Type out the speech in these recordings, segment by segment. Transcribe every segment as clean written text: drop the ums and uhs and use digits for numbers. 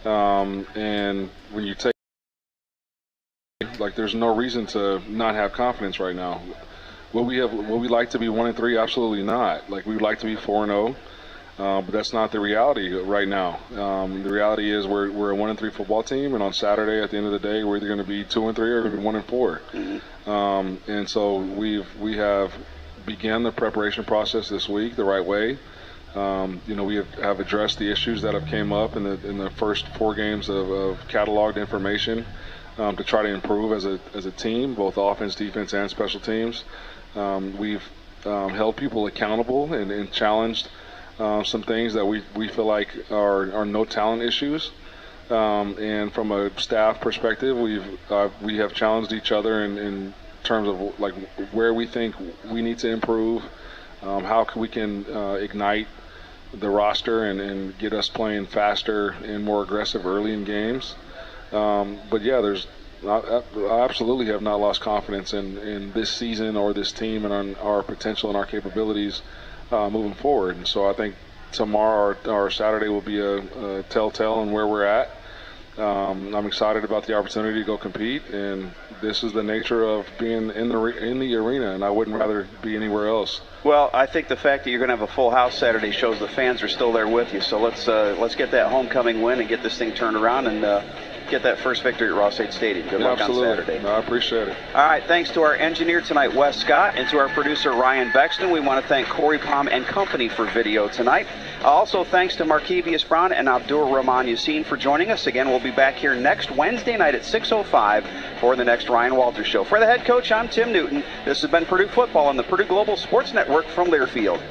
And when you take, like, there's no reason to not have confidence right now. Will we like to be 1-3? Absolutely not. Like, we'd like to be 4-0. But that's not the reality right now. The reality is we're a 1-3 football team, and on Saturday, at the end of the day, we're either going to be 2-3 or going to be 1-4. And so we have began the preparation process this week the right way. We have addressed the issues that have came up in the first 4 games of cataloged information to try to improve as a team, both offense, defense, and special teams. We've held people accountable and challenged some things that we feel like are no talent issues, and from a staff perspective, we have challenged each other in terms of like where we think we need to improve, how we can ignite the roster and get us playing faster and more aggressive early in games. But yeah, I absolutely have not lost confidence in this season or this team and on our potential and our capabilities moving forward. And so I think tomorrow or Saturday will be a telltale on where we're at. I'm excited about the opportunity to go compete, and this is the nature of being in the arena, and I wouldn't rather be anywhere else. Well, I think the fact that you're going to have a full house Saturday shows the fans are still there with you. So let's get that homecoming win and get this thing turned around and get that first victory at Ross-Ade Stadium. Good luck Absolutely. On Saturday. No, I appreciate it. All right, thanks to our engineer tonight, Wes Scott, and to our producer, Ryan Bexton. We want to thank Corey Palm and company for video tonight. Also, thanks to Markevius Brown and Abdur Rahman Yassin for joining us. Again, we'll be back here next Wednesday night at 6:05 for the next Ryan Walters Show. For the head coach, I'm Tim Newton. This has been Purdue Football on the Purdue Global Sports Network from Learfield.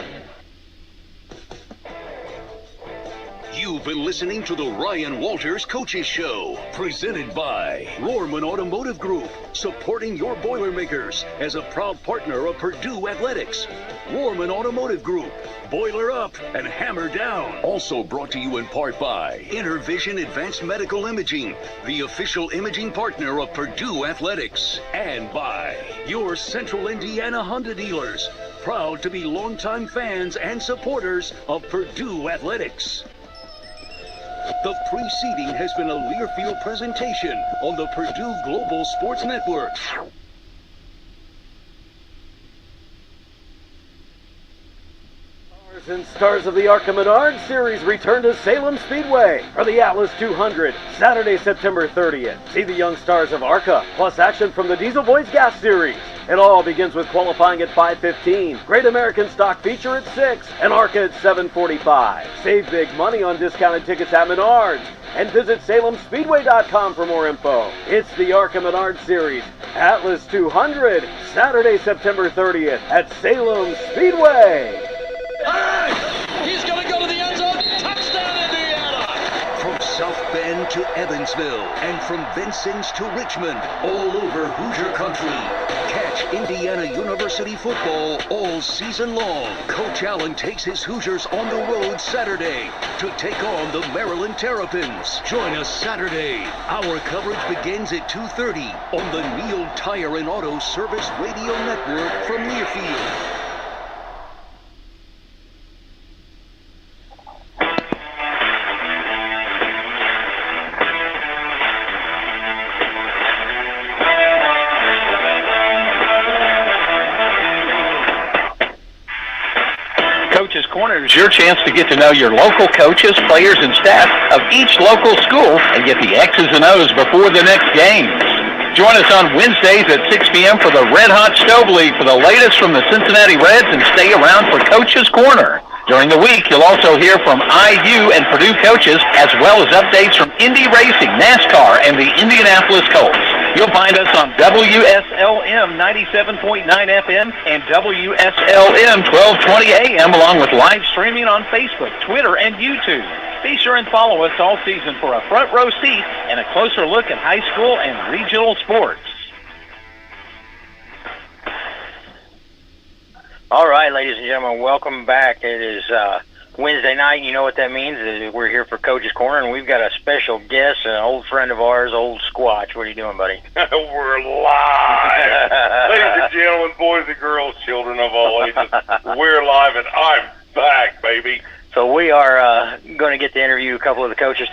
You've been listening to the Ryan Walters Coaches Show, presented by Rohrman Automotive Group, supporting your Boilermakers as a proud partner of Purdue Athletics. Rohrman Automotive Group, boiler up and hammer down. Also brought to you in part by Intervision Advanced Medical Imaging, the official imaging partner of Purdue Athletics. And by your Central Indiana Honda dealers, proud to be longtime fans and supporters of Purdue Athletics. The preceding has been a Learfield presentation on the Purdue Global Sports Network. And stars of the ARCA Menard Series return to Salem Speedway for the Atlas 200, Saturday, September 30th. See the young stars of ARCA, plus action from the Diesel Boys Gas Series. It all begins with qualifying at 5:15, Great American Stock Feature at 6, and ARCA at 7:45. Save big money on discounted tickets at Menards, and visit SalemSpeedway.com for more info. It's the ARCA Menard Series, Atlas 200, Saturday, September 30th at Salem Speedway. He's going to go to the end zone. Touchdown, Indiana! From South Bend to Evansville and from Vincennes to Richmond, all over Hoosier country. Catch Indiana University football all season long. Coach Allen takes his Hoosiers on the road Saturday to take on the Maryland Terrapins. Join us Saturday. Our coverage begins at 2:30 on the Neal Tire and Auto Service Radio Network from Learfield. Coach's Corner is your chance to get to know your local coaches, players, and staff of each local school and get the X's and O's before the next games. Join us on Wednesdays at 6 p.m. for the Red Hot Stove League for the latest from the Cincinnati Reds, and stay around for Coach's Corner. During the week, you'll also hear from IU and Purdue coaches, as well as updates from Indy Racing, NASCAR, and the Indianapolis Colts. You'll find us on WSLM 97.9 FM and WSLM 1220 AM, along with live streaming on Facebook, Twitter, and YouTube. Be sure and follow us all season for a front row seat and a closer look at high school and regional sports. All right, ladies and gentlemen, welcome back. It is Wednesday night. You know what that means. We're here for Coach's Corner, and we've got a special guest, an old friend of ours, Old Squatch. What are you doing, buddy? We're live. Ladies and gentlemen, boys and girls, children of all ages, we're live, and I'm back, baby. So we are going to get to interview a couple of the coaches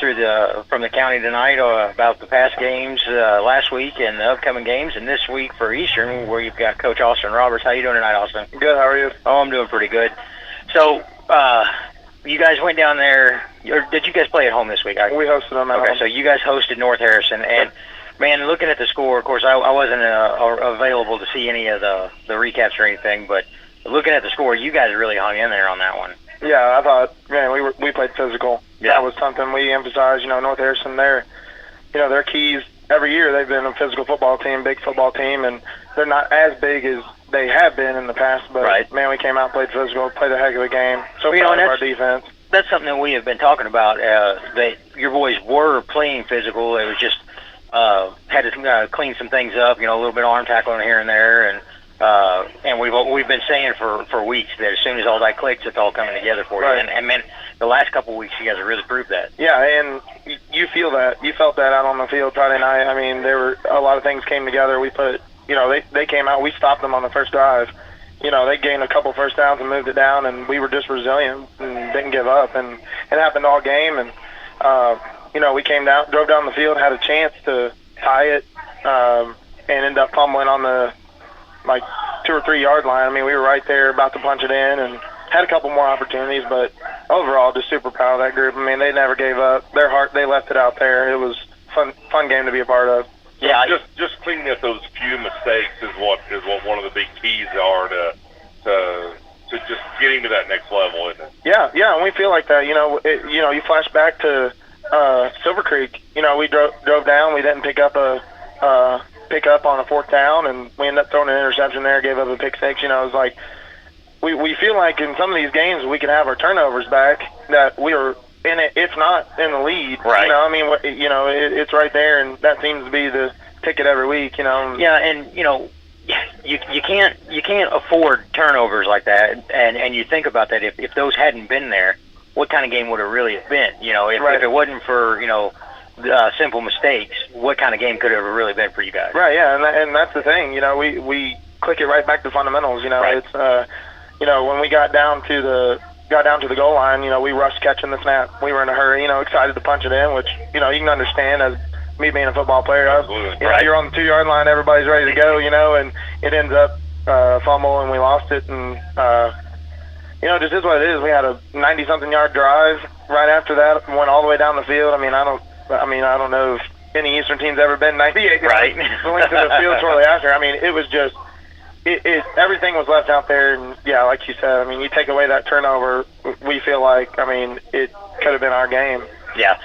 from the county tonight about the past games last week and the upcoming games, and this week for Eastern, where you've got Coach Austin Roberts. How you doing tonight, Austin? Good, how are you? Oh, I'm doing pretty good. So you guys went down there, or did you guys play at home this week? We hosted them at home. Okay, so you guys hosted North Harrison, and man, looking at the score, of course, I wasn't available to see any of the recaps or anything, but looking at the score, you guys really hung in there on that one. Yeah, I thought, man, we played physical. Yeah. That was something we emphasized. North Harrison, their keys every year. They've been a physical football team, big football team, and they're not as big as they have been in the past. But man, we came out, played physical, played a heck of a game. So proud of our defense. That's something that we have been talking about. That your boys were playing physical. It was just had to clean some things up. A little bit of arm tackling here and there, and we've been saying for weeks that as soon as all that clicks, it's all coming together for you. Right. And man, the last couple of weeks, you guys have really proved that. Yeah, and you feel that. You felt that out on the field Friday night. I mean, there were a lot of things came together. We put, they came out. We stopped them on the first drive. They gained a couple first downs and moved it down, and we were just resilient and didn't give up. And it happened all game. And we came down, drove down the field, had a chance to tie it, and ended up fumbling on the 2 or 3 yard line. I mean, we were right there about to punch it in and had a couple more opportunities, but overall just super proud of that group. I mean, they never gave up. Their heart, they left it out there. It was fun game to be a part of. Yeah, just cleaning up those few mistakes is what one of the big keys are to just getting to that next level, isn't it? Yeah, and we feel like that. You flash back to Silver Creek. We drove down. We didn't pick up on a fourth down, and we ended up throwing an interception there, gave up a pick six. It was like we feel like in some of these games we can have our turnovers back, that we were in it, if not in the lead. Right. It's right there, and that seems to be the ticket every week. Yeah, and you can't afford turnovers like that, and you think about that. If those hadn't been there, what kind of game would it really have been? If it wasn't for simple mistakes, what kind of game could it have really been for you guys? Right, yeah, and that's the thing. We click it right back to fundamentals. Right. It's when we got down to the goal line, we rushed catching the snap. We were in a hurry, excited to punch it in, which you can understand as me being a football player. You're on the 2 yard line, everybody's ready to go, and it ends up fumble and we lost it, and just is what it is. We had a 90-something yard drive right after that, went all the way down the field. I don't know if any Eastern team's ever been 98 right. Went to the field shortly after. It was just everything was left out there, and yeah, like you said, you take away that turnover, we feel like it could have been our game. Yeah,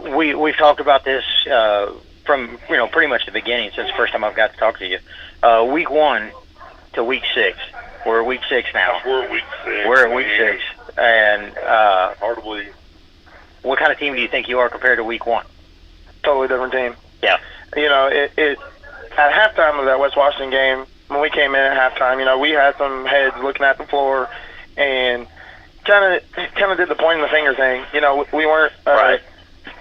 we've talked about this from pretty much the beginning, since the first time I've got to talk to you. Week 1 to week 6. We're at week 6 now. We're at week 6. We're at week 6, and hard to believe. What kind of team do you think you are compared to week 1? Totally different team. Yeah. At halftime of that West Washington game, when we came in at halftime, we had some heads looking at the floor and kind of did the pointing the finger thing. We weren't a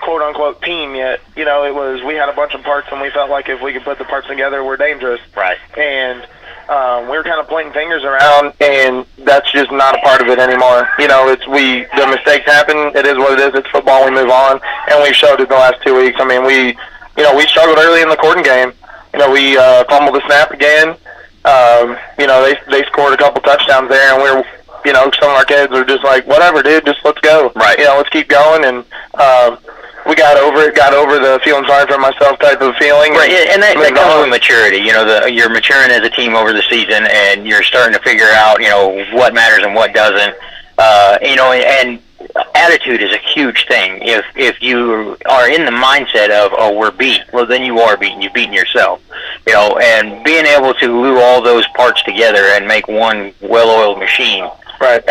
quote unquote team yet. It was, we had a bunch of parts, and we felt like if we could put the parts together, we're dangerous. Right. And we were kind of pointing fingers around, and that's just not a part of it anymore. The mistakes happen. It is what it is. It's football. We move on, and we've showed it the last 2 weeks. We struggled early in the Corden game. We fumbled the snap again. They scored a couple touchdowns there, and we're, some of our kids are just like, whatever, dude, just let's go. Right. Let's keep going, and we got over the feeling sorry for myself type of feeling. Right, and that comes with maturity. You're maturing as a team over the season, and you're starting to figure out, what matters and what doesn't. And attitude is a huge thing. If you are in the mindset of, we're beat, well, then you are beaten. You've beaten yourself. And being able to glue all those parts together and make one well-oiled machine, right?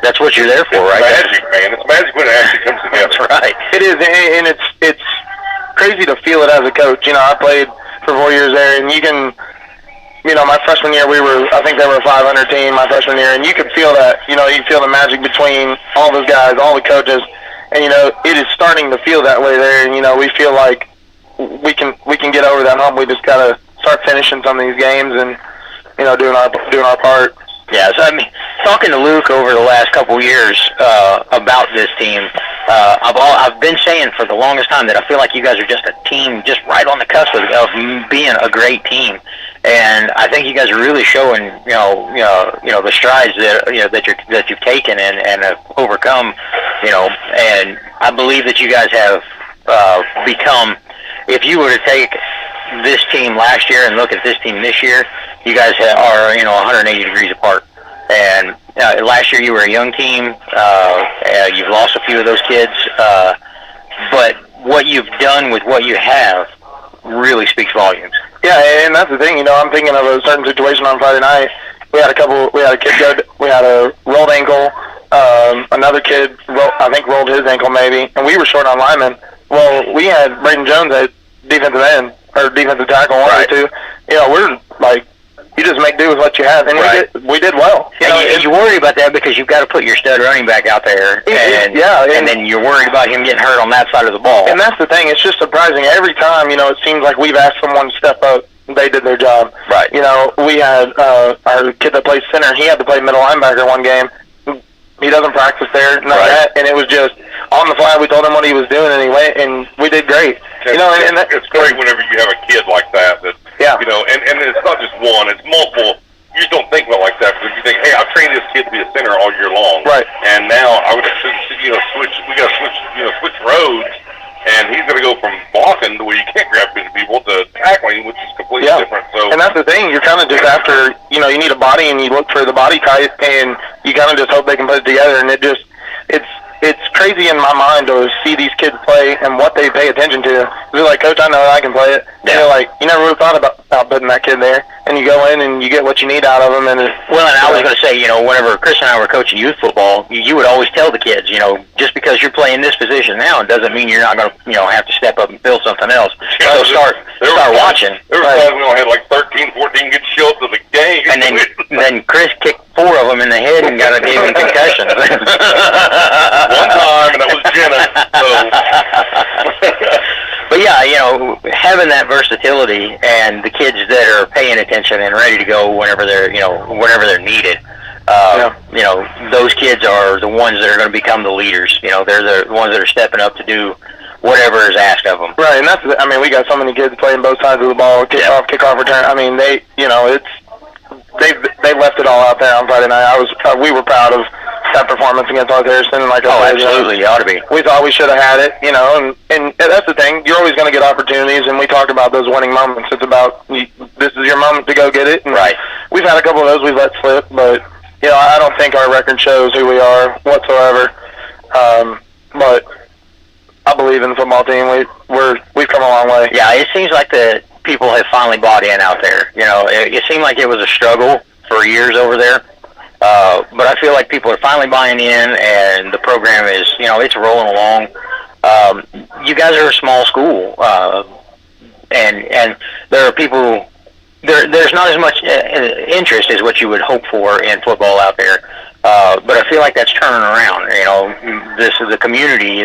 That's what you're there for, right? It's magic, man. It's magic when it actually comes together. That's right. It is, and it's crazy to feel it as a coach. I played for 4 years there, and you can. My freshman year, I think they were a 500 team my freshman year, and you could feel that, you can feel the magic between all those guys, all the coaches, and, it is starting to feel that way there, and, we feel like we can get over that hump. We just got to start finishing some of these games and, doing our part. Yeah, so talking to Luke over the last couple of years about this team, I've been saying for the longest time that I feel like you guys are just a team just right on the cusp of being a great team. And I think you guys are really showing, the strides that you've taken and have overcome, and I believe that you guys have become, if you were to take this team last year and look at this team this year, you guys are 180 degrees apart. And last year you were a young team. You've lost a few of those kids, but what you've done with what you have really speaks volumes. Yeah, and that's the thing. I'm thinking of a certain situation on Friday night. We had a kid we had a rolled ankle. Another kid, I think, rolled his ankle maybe, and we were short on linemen. Well, we had Braden Jones at defensive end, or defensive tackle, one or two. We're like, you just make do with what you have, and we did well. And you worry about that because you've got to put your stud running back out there, and then you're worried about him getting hurt on that side of the ball. And that's the thing. It's just surprising. Every time, it seems like we've asked someone to step up, they did their job. Right. We had our kid that plays center. He had to play middle linebacker one game. He doesn't practice there, none of that, and it was just on the fly. We told him what he was doing, and he went, and we did great. It's great whenever you have a kid like that. And it's not just one; it's multiple. You just don't think about it like that because you think, hey, I've trained this kid to be a center all year long, right? And now I would switch. We got to switch roads, and he's going to go from blocking to where you can't grab people to tackling, which is completely different. So, and that's the thing. You're kind of just after, you need a body, and you look for the body type, and you kind of just hope they can put it together. And it's crazy in my mind to see these kids play and what they pay attention to. They're like, Coach, I know I can play it. Yeah. They're like, you never would have thought about putting that kid there. And you go in and you get what you need out of them. And I was going to say, whenever Chris and I were coaching youth football, you would always tell the kids, just because you're playing this position now doesn't mean you're not going to, have to step up and build something else. So start watching. There was times we only had like 13, 14 good shows of the game. And then Chris kicked 4 of them in the head and gave him concussions. One time, and that was Jenna. But having that versatility and the kids that are paying attention and ready to go whenever they're needed. Those kids are the ones that are going to become the leaders. They're the ones that are stepping up to do whatever is asked of them. Right, and we got so many kids playing both sides of the ball, kickoff, return. I mean, they left it all out there on Friday night. We were proud of that performance against North Harrison. And absolutely, you ought to be. We thought we should have had it, and that's the thing. You're always going to get opportunities, and we talked about those winning moments. It's about this is your moment to go get it. And we've had a couple of those we've let slip, but I don't think our record shows who we are whatsoever. But I believe in the football team. We've come a long way. Yeah, it seems like the people have finally bought in out there. It seemed like it was a struggle for years over there. But I feel like people are finally buying in, and the program is, it's rolling along. You guys are a small school, and there are people. There's not as much interest as what you would hope for in football out there. But I feel like that's turning around. This is the community.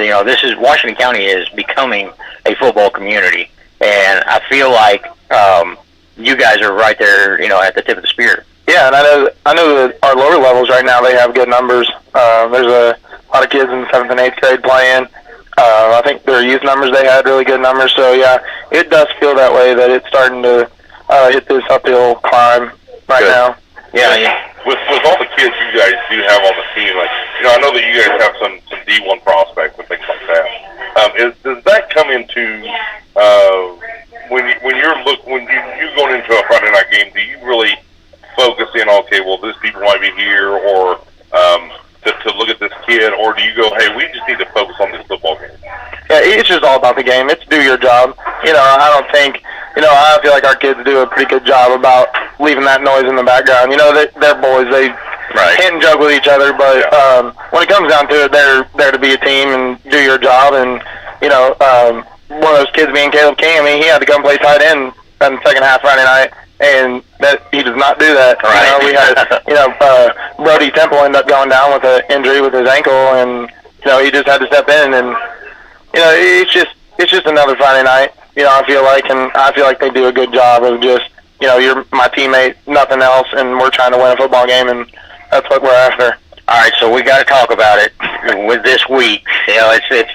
Washington County is becoming a football community, and I feel like you guys are right there, at the tip of the spear. Yeah, and I know that our lower levels right now, they have good numbers. There's a lot of kids in 7th and 8th grade playing. I think their youth numbers, they had really good numbers. So, yeah, it does feel that way, that it's starting to hit this uphill climb right now. Yeah. With all the kids you guys do have on the team, I know that you guys have some D1 prospects and things like that. Does that come into when you're going into a Friday night game? Do you really focus in, okay, well, this people might be here, or to look at this kid, or do you go, hey, we just need to focus on this football game? Yeah, it's just all about the game. It's do your job. I don't think, I feel like our kids do a pretty good job about leaving that noise in the background. They're boys. They hit and joke with each other, but when it comes down to it, they're there to be a team and do your job. And, one of those kids being Caleb King, he had to come play tight end in the second half Friday night, and that he does not do that. Right. We had, Brody Temple ended up going down with an injury with his ankle, and, he just had to step in. And, it's just another Friday night, I feel like they do a good job of just, you're my teammate, nothing else, and we're trying to win a football game, and that's what we're after. All right, so we got to talk about it with this week. You know, it's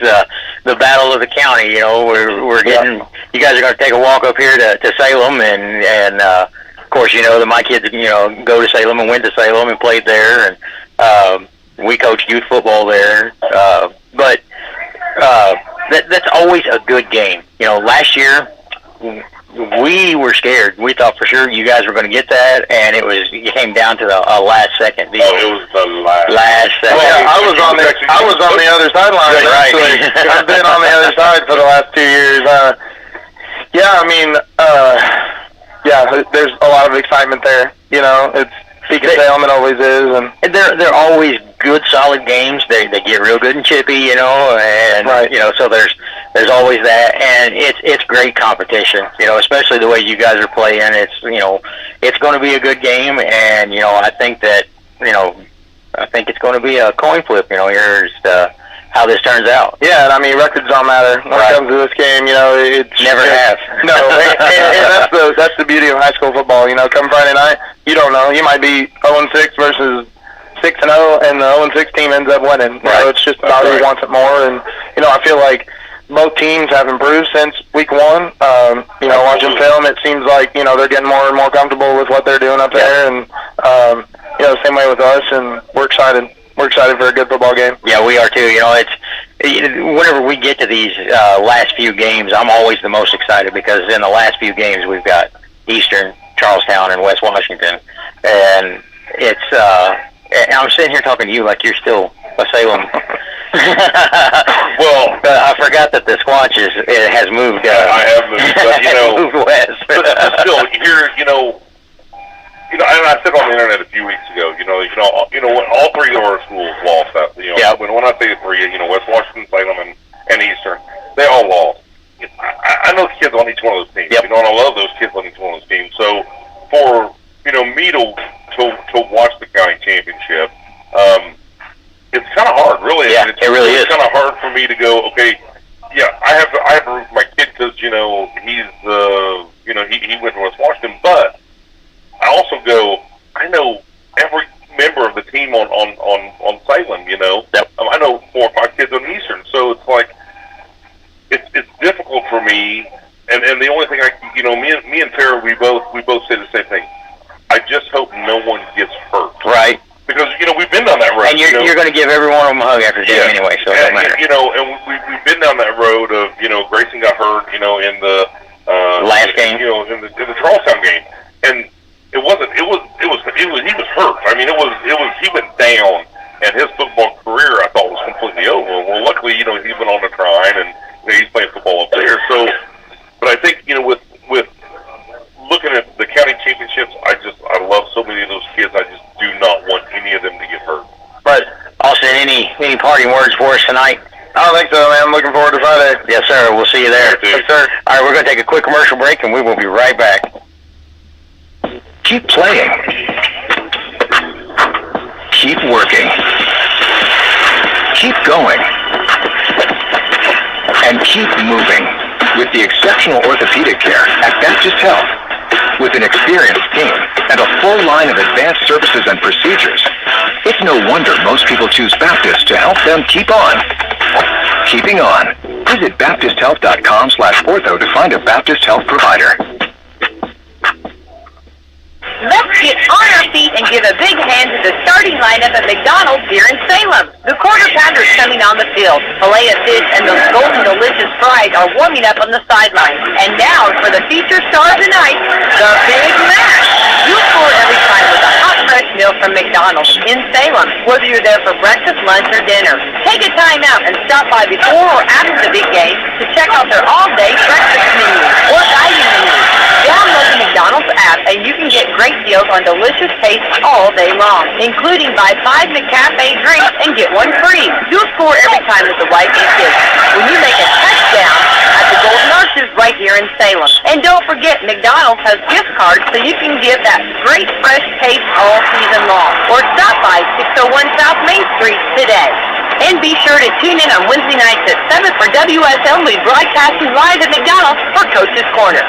the battle of the county. You know, we're getting. Yeah. You guys are going to take a walk up here to Salem, and of course, you know that my kids, you know, go to Salem and went to Salem and played there, and we coached youth football there. But that's always a good game. You know, last year we were scared. We thought for sure you guys were going to get that, and it came down to a last-second deal. Oh, it was the last second. Well, I was on the other sideline. Right. I've been on the other side for the last 2 years. Yeah, I mean, there's a lot of excitement there. You know, it's peak of Salem, it always is, and they're always good, solid games. They get real good and chippy, you know, and right. You know, so there's always that, and it's great competition, you know, especially the way you guys are playing. It's, you know, it's going to be a good game, and you know, I think it's going to be a coin flip. You know, here's how this turns out. Yeah, and I mean, records don't matter when it comes to this game. You know, it's never have. No, and that's the beauty of high school football. You know, come Friday night, you don't know. You might be 0-6 versus 6-0, and the 0-6 team ends up winning. You know, it's just about who wants it more. And you know, I feel like both teams have improved since week 1. You know, watching film, it seems like, you know, they're getting more and more comfortable with what they're doing up there, and you know, same way with us. And we're excited. We're excited for a good football game. Yeah, we are too. You know, whenever we get to these last few games, I'm always the most excited because in the last few games we've got Eastern, Charlestown, and West Washington, and and I'm sitting here talking to you like you're still a Salem. Well, I forgot that the Squatch has moved. I have moved, but you know, moved west. but still, here, you know, and I said on the internet a few weeks ago, you know, all 3 of our schools lost that. You know, yeah. When I say 3, you know, West Washington, Salem, and Eastern, they all lost. I know the kids on each one of those teams. Yep. You know, and I love those kids on each one of those teams. So for, you know, me to watch the county championship, it's kind of hard, really. Yeah, it really is. It's kind of hard for me to go, okay, yeah, I have to root for my kid because, you know, he's you know, he went to West Washington, but I also go, I know every member of the team on Salem, you know. Yep. I know 4 or 5 kids on Eastern, so it's like, it's difficult for me, and the only thing you know, me and Tara, we both say the same thing. I just hope no one gets hurt. Right. Because, you know, we've been down that road. And you're going to give every one of them a hug after the game anyway, so it doesn't matter. You know, and we've been down that road of, you know, Grayson got hurt, you know, in the last game. You know, in the Charlestown game, and he was hurt. I mean, he went down, and his football career I thought was completely over. Well, luckily, you know, he's been on the grind, and you know, he's playing football up there. So, but I think, you know, with looking at the county championships, I love so many of those kids. I just do not want any of them to get hurt. But Austin, any parting words for us tonight? I don't think so, man. I'm looking forward to Friday. Yes, sir. We'll see you there. Yes, sir. All right, we're going to take a quick commercial break, and we will be right back. Keep playing. Keep working. Keep going. And keep moving with the exceptional orthopedic care at Baptist Health. With an experienced team and a full line of advanced services and procedures, it's no wonder most people choose Baptist to help them keep on. Keeping on. Visit BaptistHealth.com/ortho to find a Baptist Health provider. Let's get on our feet and give a big hand to the starting lineup at McDonald's here in Salem. The quarter pounders coming on the field. Filet of fish and those golden delicious fries are warming up on the sideline. And now for the feature star of the night, the Big Mac. You score every time with a hot fresh meal from McDonald's in Salem, whether you're there for breakfast, lunch, or dinner. Take a time out and stop by before or after the big game to check out their all-day breakfast menu or value menu. Download the McDonald's app and you can get great deals on delicious tastes all day long, including buy 5 McCafe drinks and get 1 free. You'll score every time with the wife and kids when you make a touchdown at the Golden Arches right here in Salem. And don't forget, McDonald's has gift cards so you can give that great fresh taste all season long. Or stop by 601 South Main Street today. And be sure to tune in on Wednesday nights at 7 for Wslm. We're broadcasting live at McDonald's for Coach's Corner.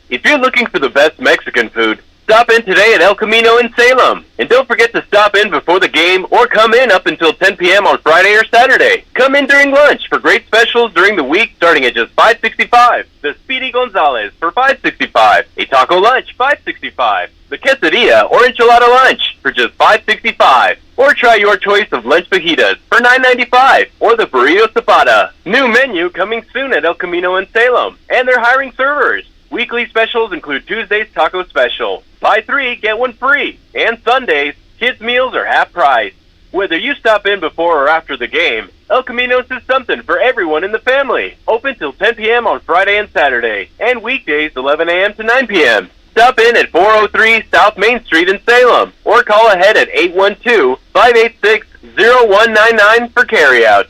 If you're looking for the best Mexican food, Stop in today at El Camino in Salem. And don't forget to stop in before the game or come in up until 10 p.m. on Friday or Saturday. Come in during lunch for great specials during the week starting at just $5.65. The Speedy Gonzalez for $5.65. A taco lunch, $5.65. The quesadilla or enchilada lunch for just $5.65. Or try your choice of lunch fajitas for $9.95. Or the burrito zapada. New menu coming soon at El Camino in Salem. And they're hiring servers. Weekly specials include Tuesday's taco special. Buy 3, get 1 free. And Sundays, kids' meals are half price. Whether you stop in before or after the game, El Camino's is something for everyone in the family. Open till 10 p.m. on Friday and Saturday. And weekdays 11 a.m. to 9 p.m. Stop in at 403 South Main Street in Salem. Or call ahead at 812-586-0199 for carryout.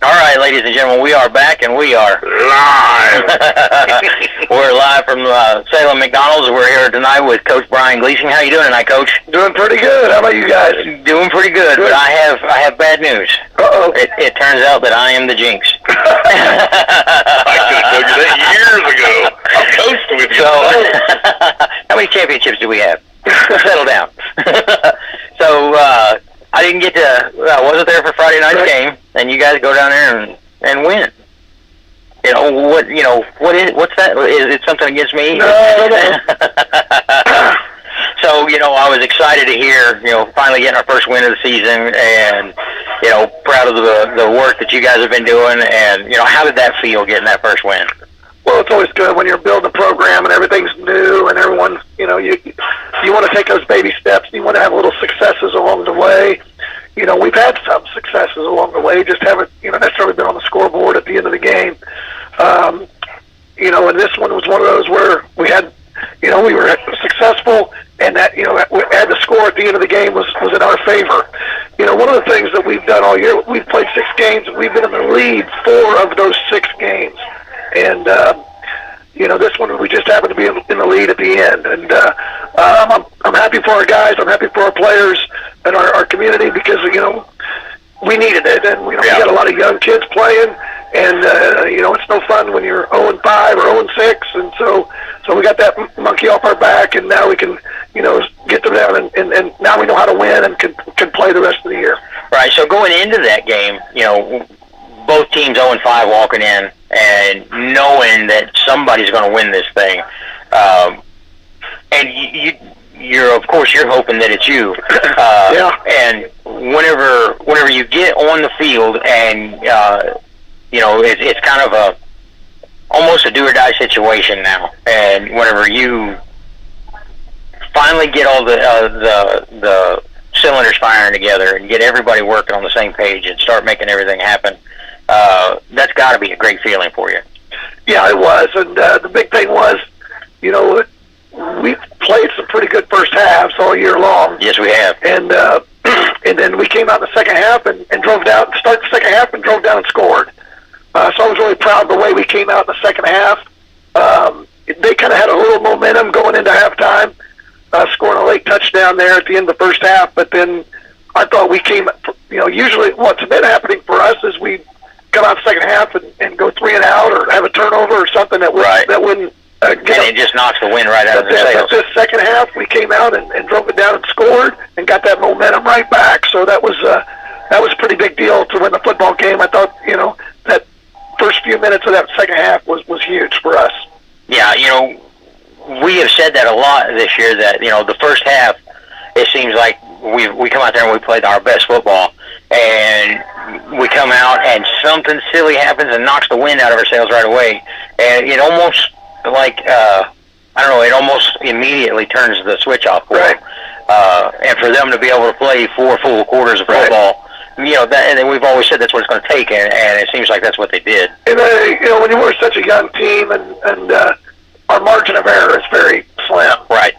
All right, ladies and gentlemen, we are back, and we are live. We're live from Salem McDonald's. We're here tonight with Coach Brian Gleason. How you doing tonight, Coach? Doing pretty good. How about you guys? Doing pretty good, but I have bad news. Uh-oh. It turns out that I am the jinx. I could have told you that years ago. I'm coasting with you. So, how many championships do we have? Settle down. So, I didn't get to, I wasn't there for Friday night's game, and you guys go down there and win. What's that? Is it something against me? No. So, I was excited to hear, finally getting our first win of the season, and, proud of the work that you guys have been doing, and, how did that feel getting that first win? Well, it's always good when you're building a program and everything's new and everyone, you want to take those baby steps and you want to have little successes along the way. We've had some successes along the way, just haven't, necessarily been on the scoreboard at the end of the game. And this one was one of those where we had, we were successful and that, had the score at the end of the game was in our favor. One of the things that we've done all year, we've played 6 games and we've been in the lead 4 of those 6 games. And, this one we just happened to be in the lead at the end. And I'm happy for our guys. I'm happy for our players and our community because, we needed it. And, we got a lot of young kids playing. And, it's no fun when you're 0-5 or 0-6. And so we got that monkey off our back. And now we can, get them down. And now we know how to win and can play the rest of the year. Right. So going into that game, both teams 0-5 walking in and knowing that somebody's going to win this thing. And you're of course, you're hoping that it's you. And whenever you get on the field and, it's kind of almost a do or die situation now. And whenever you finally get all the cylinders firing together and get everybody working on the same page and start making everything happen, that's got to be a great feeling for you. Yeah, it was. And the big thing was, we played some pretty good first halves all year long. Yes, we have. And and then we came out in the second half and drove down, started the second half and drove down and scored. So I was really proud of the way we came out in the second half. They kind of had a little momentum going into halftime, scoring a late touchdown there at the end of the first half. But then I thought we came, usually what's been happening for us is we come out the second half and go 3 and out or have a turnover or something that wouldn't and it just knocks the wind right out of their sails. But this second half, we came out and drove it down and scored and got that momentum right back. So that was a pretty big deal to win the football game. I thought, that first few minutes of that second half was huge for us. Yeah, we have said that a lot this year that, the first half, it seems like we come out there and we play our best football. And we come out and something silly happens and knocks the wind out of our sails right away. And it almost it almost immediately turns the switch off for them. And for them to be able to play 4 full quarters of football, and then we've always said that's what it's going to take, and it seems like that's what they did. And when you were such a young team, and our margin of error is very slim. Right.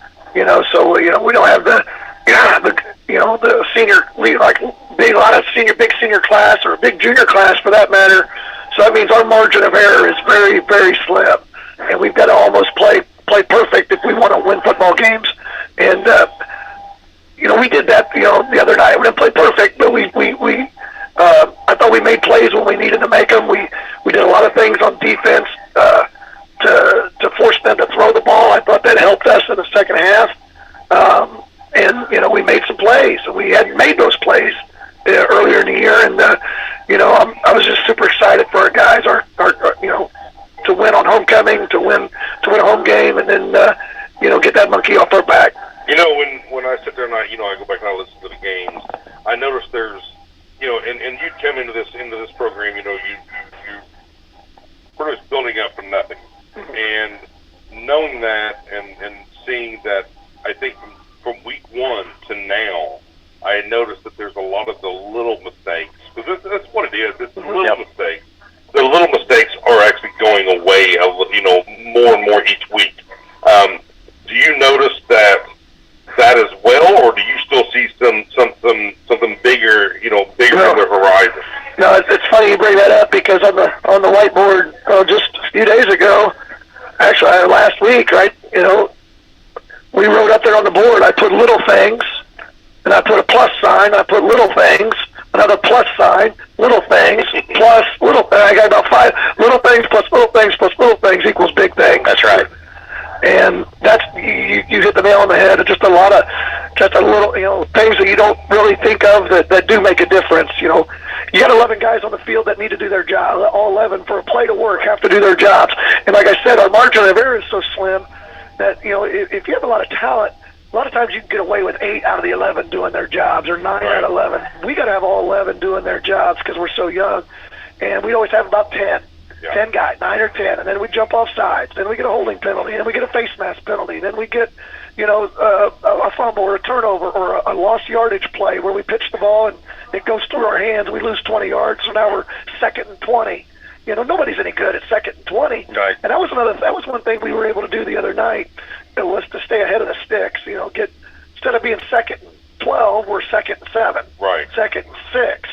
So we don't have the senior, like a lot of big senior class or a big junior class for that matter. So that means our margin of error is very, very slim, and we've got to almost play perfect if we want to win football games. And we did that the other night. We didn't play perfect, but we I thought we made plays when we needed to make them. We did a lot of things on defense to force them to throw the ball. I thought that helped us in the second half. And, you know, we made some plays, and we hadn't made those plays earlier in the year. And, you know, I was just super excited for our guys, our you know, to win on homecoming, to win a home game, and then, you know, get that monkey off our back. You know, when I sit there and I go back and I listen to the games, I notice there's, you know, and you come into this program, you know, you pretty much building up from nothing, and knowing that and seeing that, I think from week one to now, I noticed that there's a lot of the little mistakes, because that's what it is. It's the little mistakes. The little mistakes are actually going away, you know, more and more each week. Do you notice that as well, or do you still see something bigger, you know, bigger on the horizon? No, it's funny you bring that up, because on the whiteboard just a few days ago, actually last week, right, you know, we wrote up there on the board, I put little things, and I put a plus sign, I put little things, another plus sign, little things, plus little things. I got about 5 little things plus little things plus little things equals big things. That's right. And that's, you hit the nail on the head. It's just a lot of, just a little, you know, things that you don't really think of that do make a difference. You know, you got 11 guys on the field that need to do their job. All 11 for a play to work have to do their jobs. And like I said, our margin of error is so slim that, you know, if you have a lot of talent, a lot of times you can get away with 8 out of the 11 doing their jobs, or 9 out of 11. We got to have all 11 doing their jobs because we're so young, and we always have about 10. 10 guys, 9 or 10, and then we jump off sides, then we get a holding penalty, then we get a face mask penalty, then we get, you know, a fumble or a turnover or a lost yardage play where we pitch the ball and it goes through our hands, we lose 20 yards, so now we're 2nd and 20. You know, nobody's any good at 2nd and 20. Right. And that was one thing we were able to do the other night. It was to stay ahead of the sticks. You know, instead of being 2nd and 12, we're 2nd and 7. Right. 2nd and 6,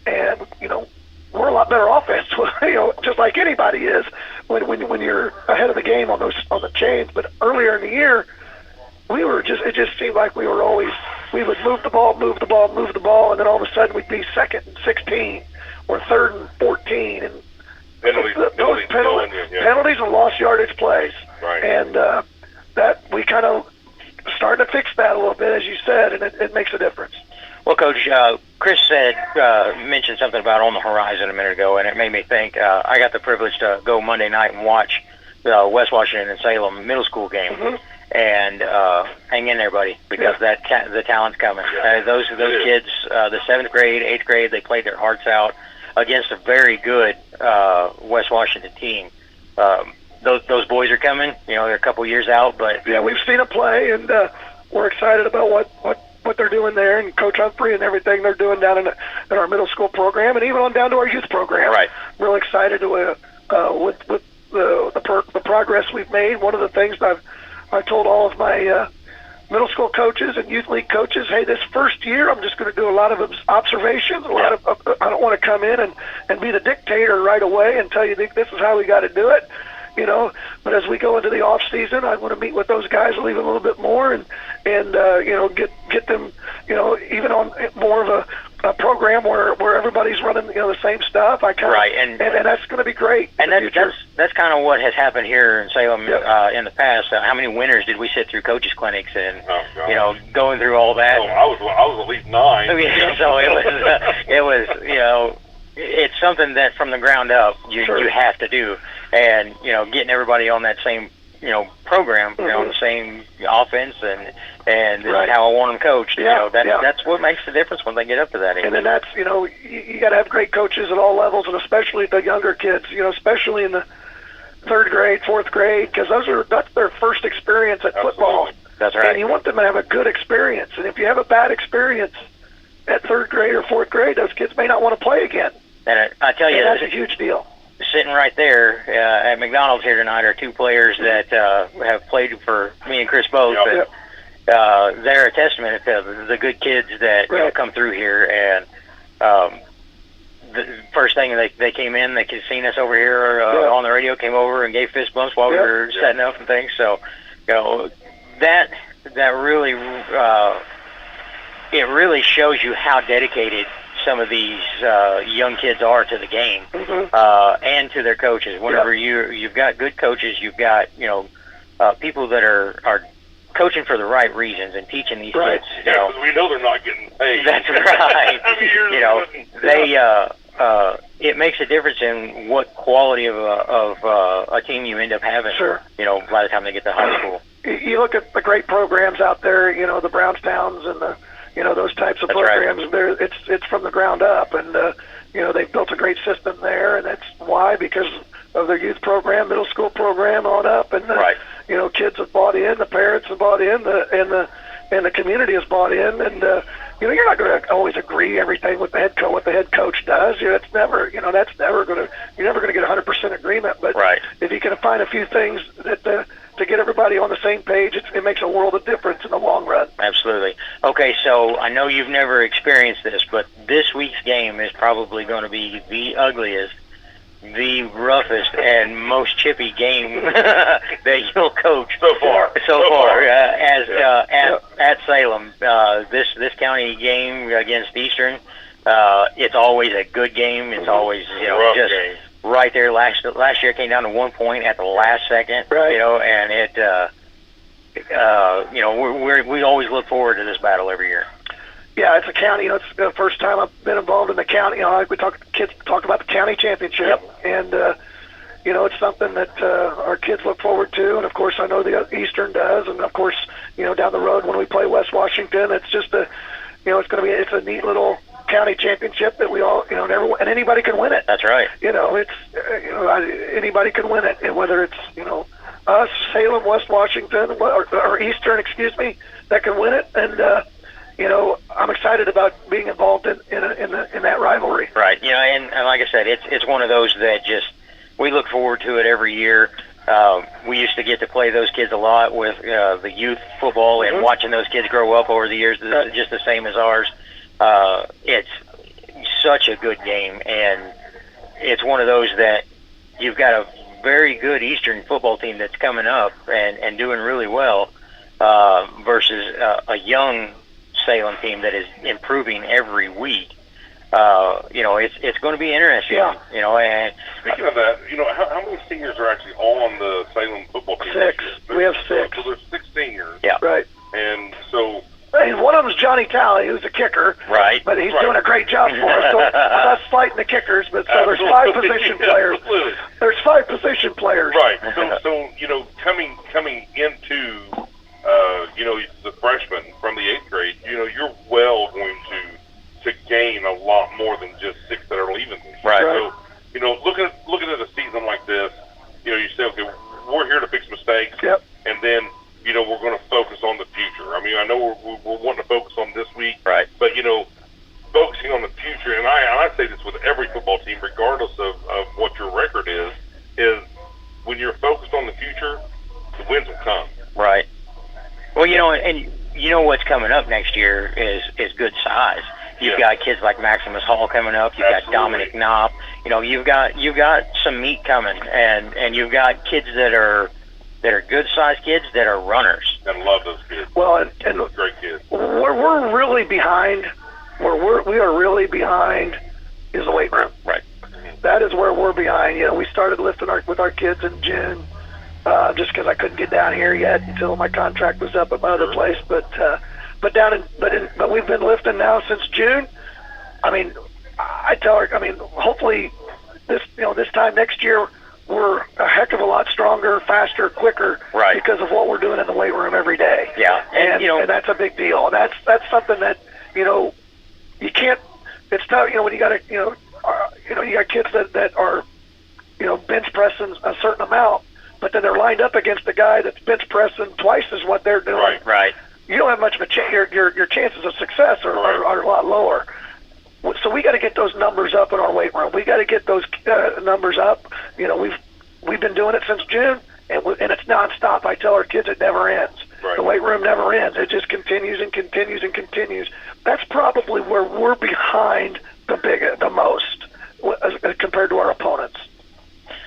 and you know, we're a lot better offense. You know, just like anybody is when you're ahead of the game on the chains. But earlier in the year, it just seemed like we would move the ball, and then all of a sudden we'd be 2nd and 16 or 3rd and 14, and penalties and lost yardage plays. Right. And that we kind of started to fix that a little bit, as you said, and it makes a difference. Well, Coach, Chris mentioned something about on the horizon a minute ago, and it made me think. I got the privilege to go Monday night and watch West Washington and Salem middle school game, and hang in there, buddy, because the talent's coming. Those kids, the 7th grade, 8th grade, they played their hearts out against a very good West Washington team. Those boys are coming. You know, they're a couple years out, but yeah, we've seen a play, and we're excited about what they're doing there, and Coach Humphrey and everything they're doing down in our middle school program, and even on down to our youth program. Right. Real excited with the progress we've made. One of the things I told all of my middle school coaches and youth league coaches, hey, this first year I'm just going to do a lot of observations. I don't want to come in and be the dictator right away and tell you this is how we got to do it. You know, but as we go into the off season, I want to meet with those guys a little bit more, and you know, get them, you know, even on more of a program where everybody's running, you know, the same stuff. And that's going to be great. And that's kind of what has happened here in Salem in the past. How many winners did we sit through coaches clinics and you know, going through all that? Oh, I was at least 9. I mean, so it was you know, it's something that from the ground up you have to do. And, you know, getting everybody on that same, you know, program, you know, on the same offense and how I want them coached. You know, that's what makes the difference when they get up to that age. And then that's, you know, you got to have great coaches at all levels, and especially the younger kids, you know, especially in the 3rd grade, 4th grade, because that's their first experience at football. That's right. And you want them to have a good experience. And if you have a bad experience at 3rd grade or 4th grade, those kids may not want to play again. And I tell you, that's a huge deal. Sitting right there at McDonald's here tonight are 2 players that have played for me and Chris both. Yep. They're a testament to the good kids that you know, come through here. And the first thing they came in, they seen us over here on the radio, came over and gave fist bumps while we were setting up and things. So, you know, that really it really shows you how dedicated some of these young kids are to the game and to their coaches. Whenever you've got good coaches, you've got, you know, people that are coaching for the right reasons and teaching these Right. kids. Yeah, because we know they're not getting paid. That's right. I mean, You know, they it makes a difference in what quality of a team you end up having. Sure. You know, by the time they get to high school. You look at the great programs out there, you know, the Brownstowns and the, you know, those types of That's programs. right. It's from the ground up, and you know, they've built a great system there, and that's why, because of their youth program, middle school program, on up, and Right. you know, kids have bought in, the parents have bought in, and the community has bought in, and you know, you're not going to always agree everything with what the head coach does. You know, it's never, you know, that's never going to, you're never going to get 100% agreement. But Right. if you can find a few things that to get everybody on the same page, it makes a world of difference in the long run. Absolutely. Okay, so I know you've never experienced this, but this week's game is probably going to be the ugliest, the roughest, and most chippy game that you'll coach So far. At Salem. This county game against Eastern, it's always a good game. It's always, you know, Rough just game. right there. Last year it came down to 1 point at the last second. Right. You know, and it you know, we always look forward to this battle every year. Yeah, it's a county. You know, it's the first time I've been involved in the county. You know, like kids talk about the county championship, and you know, it's something that our kids look forward to. And of course, I know the Eastern does. And of course, you know, down the road when we play West Washington, it's just you know, it's a neat little county championship that we all, you know, and anybody can win it. That's right. You know, it's you know, anybody can win it, and whether it's, you know, us, Salem, West Washington, or Eastern, excuse me, that can win it. And you know, I'm excited about being involved in that rivalry. Right. You know, and like I said, it's one of those that just we look forward to it every year. We used to get to play those kids a lot with the youth football, and watching those kids grow up over the years, just the same as ours. It's such a good game, and it's one of those that you've got a very good Eastern football team that's coming up and doing really well versus a young Salem team that is improving every week. You know, it's going to be interesting. Yeah. You know, and Speaking of that, you know, how many seniors are actually on the Salem football team? 6. We have 6. So there's 6 seniors. Yeah. Right. And so, And one of them is Johnny Talley, who's a kicker. Right. But he's Right. doing a great job for us. So I'm not slighting the kickers, but so there's 5 position players. Absolutely. There's 5 position players. Right. So you know, coming into you know, the freshmen from the 8th grade, you know, you're well going to gain a lot more than just 6 that are leaving this year. Right. So, you know, looking at a season like this, you know, you say, okay, we're here to fix mistakes. Yep. And then, you know, we're going to focus on the future. I mean, I know we're wanting to focus on this week. Right. But, you know, focusing on the future, and I say this with every football team, regardless of what your record is when you're focused on the future, the wins will come. Right. Well, you know, and you know what's coming up next year is good size. You've got kids like Maximus Hall coming up. You've got Dominic Knopp. You know, you've got some meat coming, and you've got kids that are good sized kids that are runners. And love those kids. Well, and Great kids. we're really behind. We are really behind is the weight room. Right. That is where we're behind. You know, we started lifting with our kids in June, just because I couldn't get down here yet until my contract was up at my other place. But we've been lifting now since June. I mean, I tell her, I mean, hopefully this time next year we're a heck of a lot stronger, faster, quicker, right, because of what we're doing in the weight room every day. Yeah, and you know, and that's a big deal. That's something that, you know, you can't. It's tough, you know, when you got to, you got kids that are, you know, bench pressing a certain amount, but then they're lined up against a guy that's bench pressing twice as what they're doing. Right. You don't have much of a chance. Your chances of success are a lot lower. So we got to get those numbers up in our weight room. We got to get those numbers up. You know, we've been doing it since June, and it's nonstop. I tell our kids it never ends. Right. The weight room never ends. It just continues and continues and continues. That's probably where we're behind the most as compared to our opponents.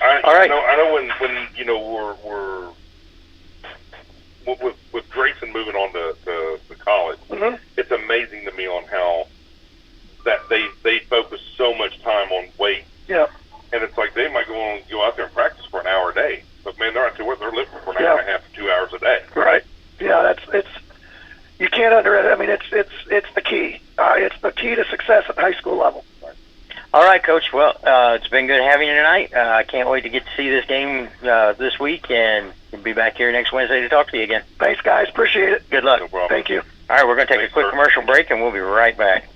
All right. I know when you know we're with Grayson moving on to college. Mm-hmm. It's amazing to me on how that they focus so much time on weight. Yeah. And it's like they might go out there and practice for an hour a day, but man, they're lifting for an hour and a half to 2 hours a day. Right. Yeah, you can't underestimate. I mean, it's the key. It's the key to success at the high school level. All right, Coach. Well, it's been good having you tonight. I can't wait to get to see this game this week, and we'll be back here next Wednesday to talk to you again. Thanks, guys. Appreciate it. Good luck. No problem. Thank you. All right, we're going to take a quick commercial break, and we'll be right back.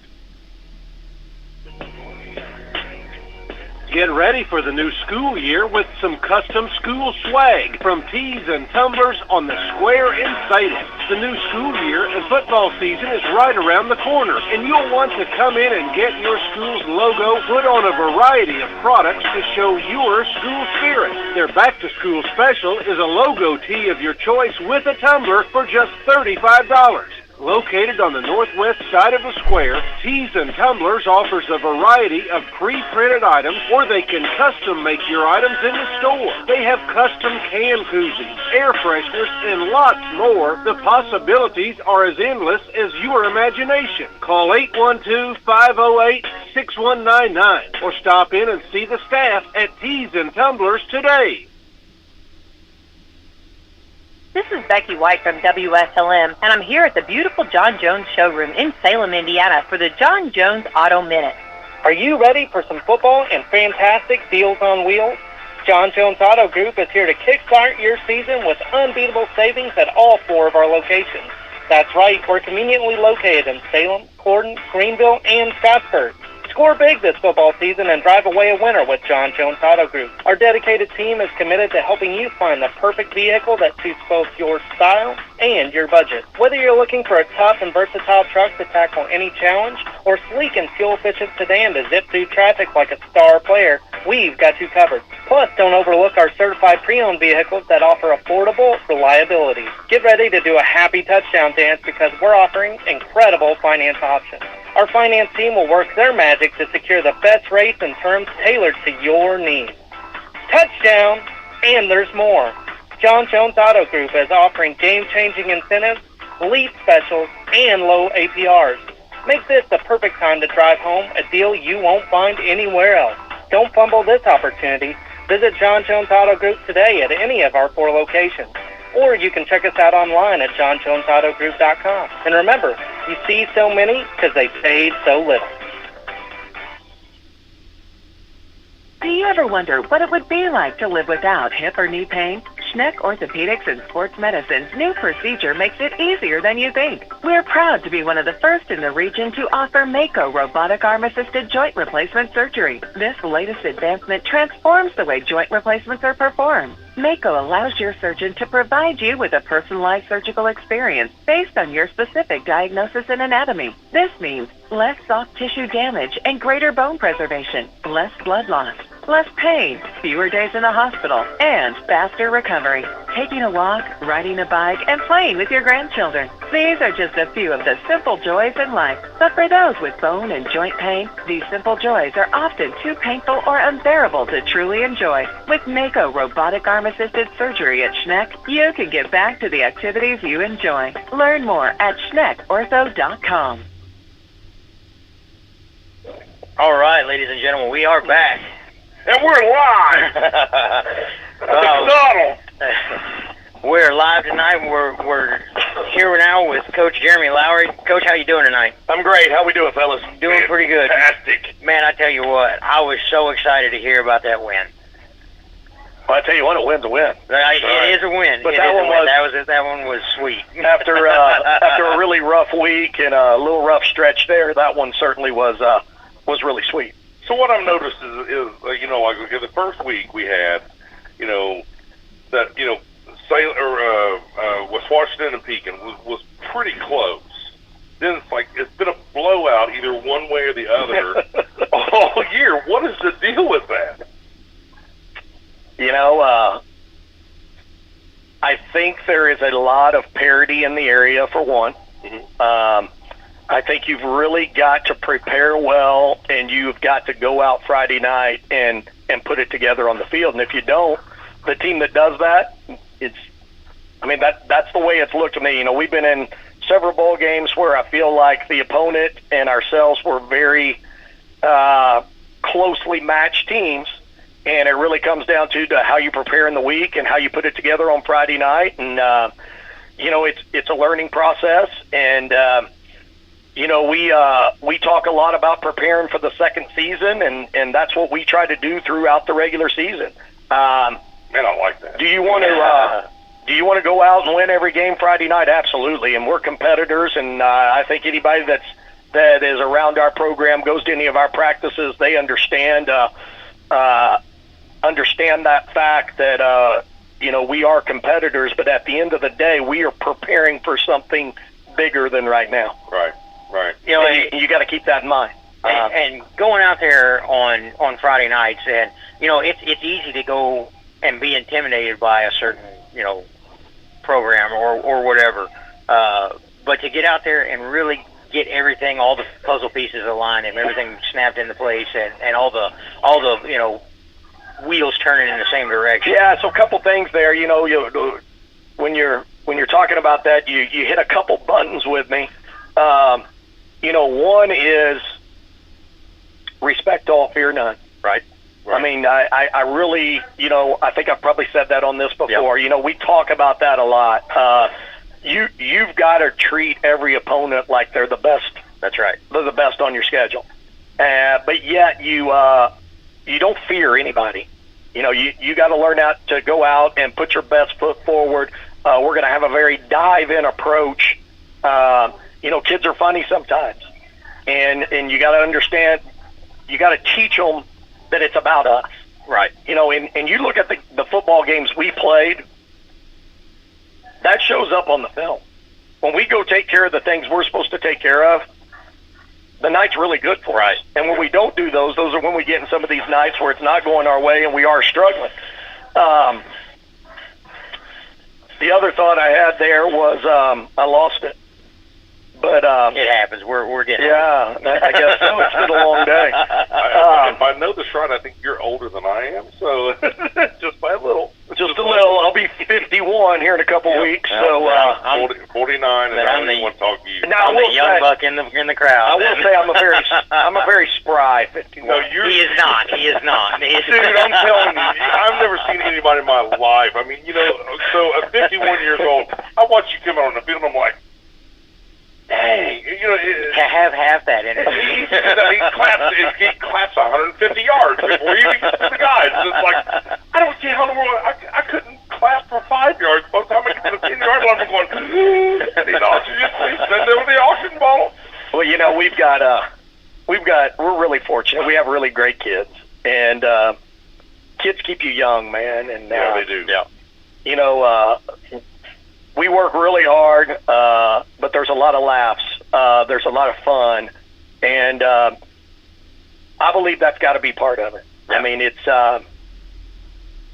Get ready for the new school year with some custom school swag from Tees and Tumblers on the square in Salem. The new school year and football season is right around the corner, and you'll want to come in and get your school's logo put on a variety of products to show your school spirit. Their back-to-school special is a logo tee of your choice with a tumbler for just $35. Located on the northwest side of the square, Tees and Tumblers offers a variety of pre-printed items, or they can custom make your items in the store. They have custom can koozies, air fresheners, and lots more. The possibilities are as endless as your imagination. Call 812-508-6199 or stop in and see the staff at Tees and Tumblers today. This is Becky White from Wslm, and I'm here at the beautiful John Jones showroom in Salem, Indiana for the John Jones Auto Minute. Are you ready for some football and fantastic deals on wheels? John Jones Auto Group is here to kickstart your season with unbeatable savings at all 4 of our locations. That's right, we're conveniently located in Salem, Corden, Greenville, and Scottsburg. Score big this football season and drive away a winner with John Jones Auto Group. Our dedicated team is committed to helping you find the perfect vehicle that suits both your style and your budget. Whether you're looking for a tough and versatile truck to tackle any challenge, or sleek and fuel-efficient sedan to zip through traffic like a star player, we've got you covered. Plus, don't overlook our certified pre-owned vehicles that offer affordable reliability. Get ready to do a happy touchdown dance because we're offering incredible finance options. Our finance team will work their magic to secure the best rates and terms tailored to your needs. Touchdown! And there's more. John Jones Auto Group is offering game-changing incentives, lease specials, and low APRs. Make this the perfect time to drive home a deal you won't find anywhere else. Don't fumble this opportunity. Visit John Jones Auto Group today at any of our 4 locations. Or you can check us out online at johnjonesautogroup.com. And remember, you see so many because they paid so little. Do you ever wonder what it would be like to live without hip or knee pain? Schneck Orthopedics and Sports Medicine's new procedure makes it easier than you think. We're proud to be one of the first in the region to offer Mako robotic arm-assisted joint replacement surgery. This latest advancement transforms the way joint replacements are performed. Mako allows your surgeon to provide you with a personalized surgical experience based on your specific diagnosis and anatomy. This means less soft tissue damage and greater bone preservation, less blood loss, less pain, fewer days in the hospital, and faster recovery. Taking a walk, riding a bike, and playing with your grandchildren. These are just a few of the simple joys in life. But for those with bone and joint pain, these simple joys are often too painful or unbearable to truly enjoy. With Mako robotic arm-assisted surgery at Schneck, you can get back to the activities you enjoy. Learn more at schnecortho.com. All right, ladies and gentlemen, we are back. And we're live. McDonald. We're live tonight. We're here now with Coach Jeremy Lowry. Coach, how you doing tonight? I'm great. How we doing, fellas? Doing pretty good. Fantastic. Man, I tell you what, I was so excited to hear about that win. Well, I tell you what, a win's a win. It is a win. But that one was sweet. After a really rough week and a little rough stretch there, that one certainly was really sweet. So what I've noticed is like the first week we had, West Washington and Pekin was pretty close. Then it's been a blowout either one way or the other all year. What is the deal with that? I think there is a lot of parity in the area, for one. Mm-hmm. I think you've really got to prepare well, and you've got to go out Friday night and put it together on the field. And if you don't, the team that does that, that's the way it's looked to me. We've been in several bowl games where I feel like the opponent and ourselves were very closely matched teams, and it really comes down to how you prepare in the week and how you put it together on Friday night. And it's a learning process, and we talk a lot about preparing for the second season, and that's what we try to do throughout the regular season. Man, I like that. Do you want to go out and win every game Friday night? Absolutely, and we're competitors, and I think anybody that is around our program, goes to any of our practices, they understand that fact that we are competitors, but at the end of the day, we are preparing for something bigger than right now. Right. And you got to keep that in mind. And going out there on Friday nights, and it's easy to go and be intimidated by a certain program or whatever, but to get out there and really get everything, all the puzzle pieces aligned and everything snapped into place, and all the wheels turning in the same direction. Yeah, so a couple things there. When you're talking about that, you hit a couple buttons with me. One is respect all, fear none. Right. I mean, I really, I think I've probably said that on this before. Yep. We talk about that a lot. You've got to treat every opponent like they're the best. That's right. They're the best on your schedule. But yet you don't fear anybody. You got to learn how to go out and put your best foot forward. We're going to have a very dive-in approach. Kids are funny sometimes, and you got to understand. You got to teach them that it's about us. Right. And you look at the football games we played. That shows up on the film. When we go take care of the things we're supposed to take care of, the night's really good for us. And when we don't do those are when we get in some of these nights where it's not going our way and we are struggling. The other thought I had there was I lost it. But it happens. We're getting I guess so. It's been a long day. If I know this right, I think you're older than I am, so just by a little. Just a little. I'll be 51 here in a couple weeks. So I'm 49, and I don't even want to talk to you. Now, I'm the young buck in the crowd. I will say I'm a very spry 51. No, he is not. He is not. Dude, I'm telling you, I've never seen anybody in my life. I mean, so at 51 years old, I watch you come out on the field, and I'm like, dang, have that in it. He claps 150 yards before he even gets to the guys. It's like, I don't see how in the world I couldn't clap for 5 yards. By the time I get to the 10-yard line, I'm going, send them the auction ball. Well, we're really fortunate. We have really great kids, and kids keep you young, man. And yeah, they do. Yeah. We work really hard, but there's a lot of laughs. There's a lot of fun, and I believe that's got to be part of it. Yeah. I mean, it's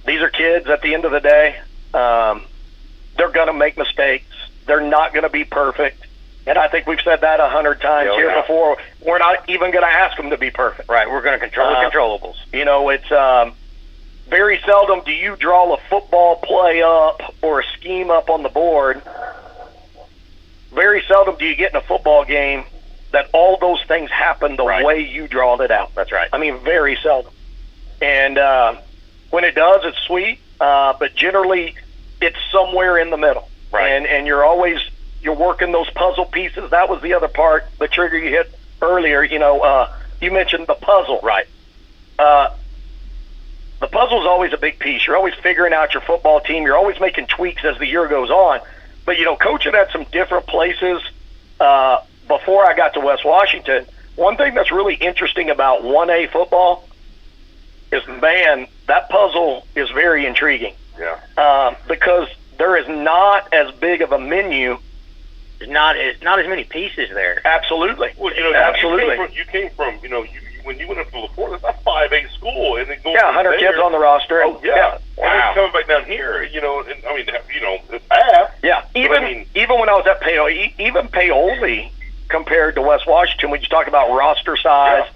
these are kids at the end of the day. They're going to make mistakes. They're not going to be perfect, and I think we've said that 100 times before. We're not even going to ask them to be perfect. Right, we're going to control the controllables. It's very seldom do you draw a football play up or a scheme up on the board. Very seldom do you get in a football game that all those things happen the way you drawed it out. That's right. I mean, very seldom. And when it does, it's sweet, but generally it's somewhere in the middle. Right. And you're working those puzzle pieces. That was the other part, the trigger you hit earlier. You mentioned the puzzle. Right. The puzzle is always a big piece. You're always figuring out your football team. You're always making tweaks as the year goes on. But, coaching at some different places before I got to West Washington, one thing that's really interesting about 1A football is, man, that puzzle is very intriguing. Yeah. Because there is not as big of a menu. There's not as many pieces there. Absolutely. Well, absolutely. You came from when you went up to LaPorte, that's a 5A school, and then going 100 kids on the roster. Oh yeah. Wow. And then coming back down here, it's half. Yeah. Even when I was at Paoli, compared to West Washington, when you talk about roster size,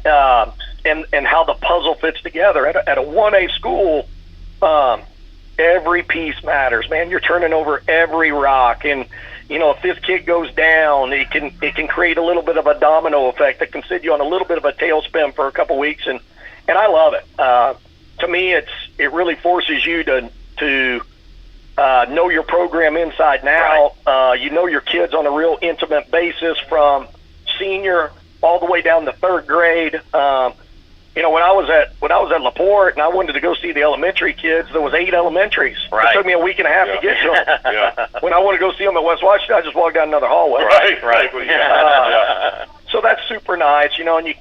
and how the puzzle fits together at a 1A school, every piece matters. Man, you're turning over every rock, and if this kid goes down, it can create a little bit of a domino effect that can send you on a little bit of a tailspin for a couple weeks, and I love it. To me, it really forces you to know your program inside now. You know your kids on a real intimate basis from senior all the way down to third grade. You know, when I was at LaPorte and I wanted to go see the elementary kids, there was 8 elementaries. It took me a week and a half to get to them. When I want to go see them at West Washington, I just walk down another hallway. So that's super nice, you know, and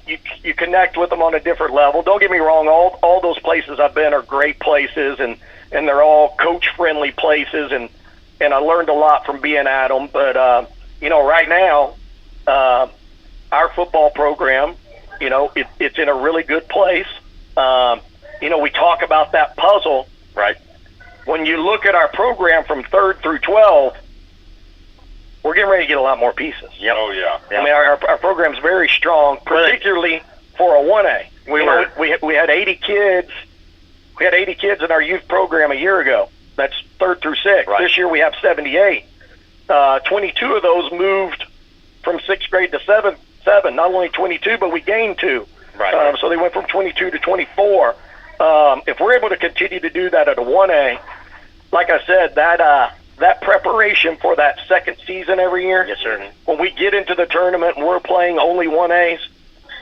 you connect with them on a different level. Don't get me wrong, all those places I've been are great places, and they're all coach-friendly places, and I learned a lot from being at them. But, you know, right now, our football program, you know, it's in a really good place. You know, we talk about that puzzle. Right. When you look at our program from 3rd through 12, we're getting ready to get a lot more pieces. Yep. Oh, yeah. I mean, our program's very strong, particularly for a 1A. We had 80 kids. We had 80 kids in our youth program a year ago. That's 3rd through 6th. Right. This year we have 78. 22 of those moved from 6th grade to 7th. Not only 22, but we gained 2. Right. So they went from 22 to 24. If we're able to continue to do that at a 1A, like I said, that preparation for that second season every year. Yes, sir. When we get into the tournament and we're playing only 1As,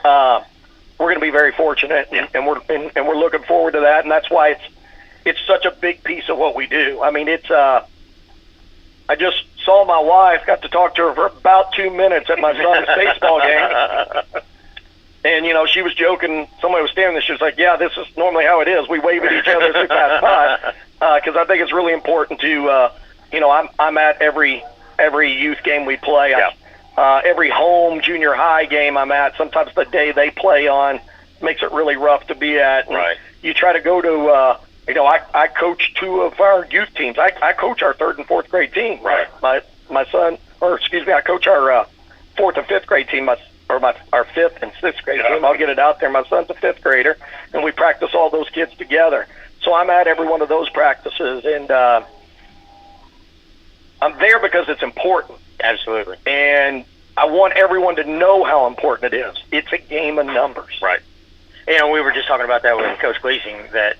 we're going to be very fortunate, and we're looking forward to that. And that's why it's such a big piece of what we do. I mean, it's I just saw my wife, got to talk to her for about 2 minutes at my son's baseball game. And, you know, she was joking. Somebody was standing there. She was like, yeah, this is normally how it is. We wave at each other as we pass by. Because I think it's really important to, you know, I'm at every youth game we play. Yeah. Every home junior high game I'm at. Sometimes the day they play on makes it really rough to be at. And right. You try to go to, you know, I coach 2 of our youth teams. I coach our 3rd and 4th grade team. Right. My son, or excuse me, I coach our 4th and 5th grade team. Our 5th and 6th grade team. I'll get it out there. My son's a 5th grader, and we practice all those kids together. So I'm at every one of those practices, and I'm there because it's important. Absolutely. And I want everyone to know how important it is. It's a game of numbers. Right. You know, we were just talking about that with Coach Gleasing, that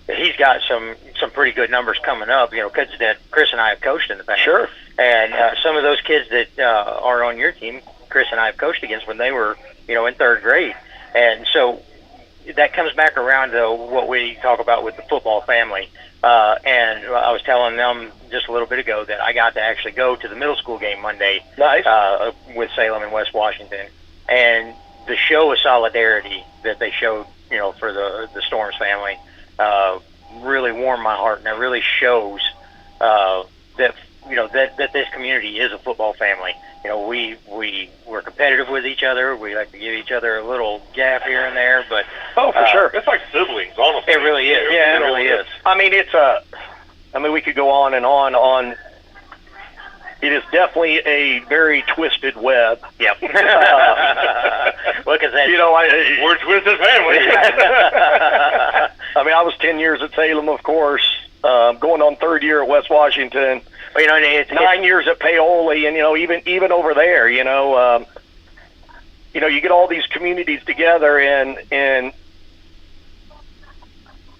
he's got some pretty good numbers coming up. You know, kids that Chris and I have coached in the past. Sure. And some of those kids that are on your team, Chris and I have coached against when they were, you know, in 3rd grade. And so that comes back around to what we talk about with the football family. And I was telling them just a little bit ago that I got to actually go to the middle school game Monday. Nice. With Salem and West Washington. And the show of solidarity that they showed, you know, for the Storms family really warmed my heart, and it really shows that, you know, that this community is a football family. You know, we're competitive with each other. We like to give each other a little gaff here and there, but for sure, it's like siblings, honestly. It really is. Yeah, it really is. I mean, I mean, we could go on and on. It is definitely a very twisted web. Yep. Look at that. You know, we're a twisted family. I mean, I was 10 years at Salem, of course, going on 3rd year at West Washington. Well, you know, it's 9 years at Paoli, and, you know, even over there, you know, you get all these communities together, and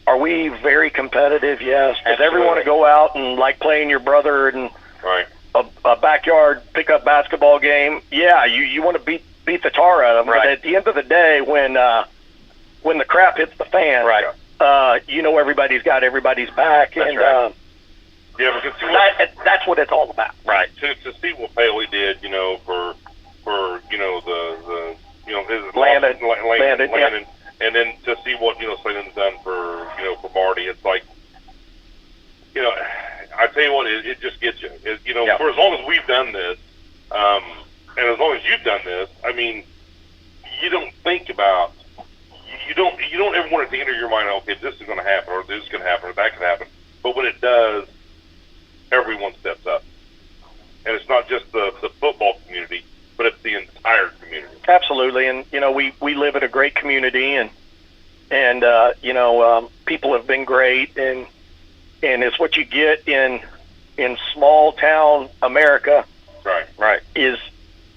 are we very competitive? Yes. Does everyone want to go out and like playing your brother and right. a backyard pickup basketball game? Yeah, you want to beat the tar out of them. Right. But at the end of the day, when the crap hits the fan, right. You know everybody's got everybody's back. That's and right. Yeah, because that's what it's all about. Right. To see what Paoli did, you know, for you know the you know his Landon, yeah. And then to see what, you know, Salem's done for, you know, for Marty, it's like, you know, I tell you what, it just gets you. You know, for as long as we've done this, and as long as you've done this, I mean, you don't think about, you don't ever want it to enter your mind, okay, this is going to happen, or this is going to happen, or that could happen. But when it does, everyone steps up. And it's not just the football community, but it's the entire community. Absolutely, and you know we live in a great community, and you know people have been great, and it's what you get in small town America. Right. Is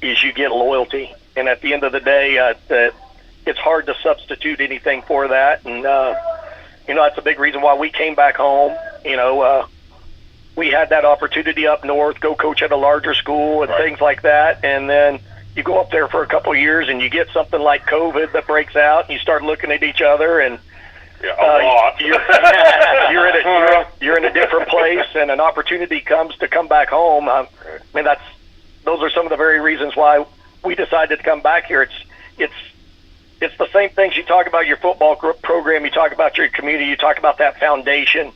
you get loyalty, and at the end of the day, it's hard to substitute anything for that, and you know that's a big reason why we came back home. You know, we had that opportunity up north, go coach at a larger school and things like that. And then you go up there for a couple of years and you get something like COVID that breaks out, and you start looking at each other, and you're in a different place, and an opportunity comes to come back home. I mean, those are some of the very reasons why we decided to come back here. It's the same things you talk about your football program, you talk about your community, you talk about that foundation,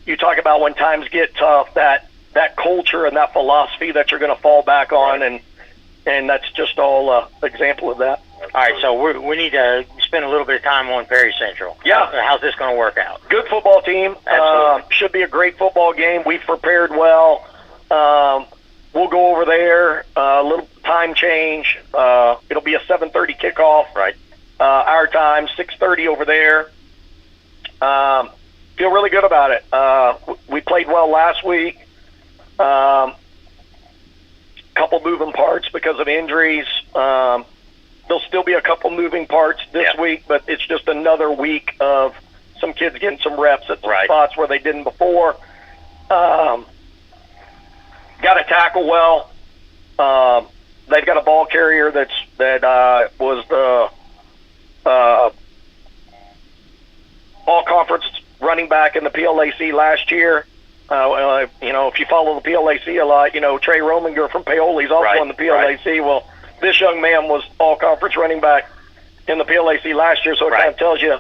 you talk about when times get tough, that culture and that philosophy that you're going to fall back on, and that's just all example of that. All right, so we need to spend a little bit of time on Perry Central. Yeah. How's this going to work out? Good football team. Should be a great football game. We've prepared well. We'll go over there. A little time change. It'll be a 7:30 kickoff. Right. Our time, 6:30 over there. Feel really good about it. We played well last week. Couple moving parts because of injuries. There'll still be a couple moving parts this week, but it's just another week of some kids getting some reps at some spots where they didn't before. Got to tackle well. They've got a ball carrier that was the all-conference running back in the PLAC last year. If you follow the PLAC a lot, Trey Rominger from Paoli's also in the PLAC. Well, this young man was all-conference running back in the PLAC last year, so it kind of tells you.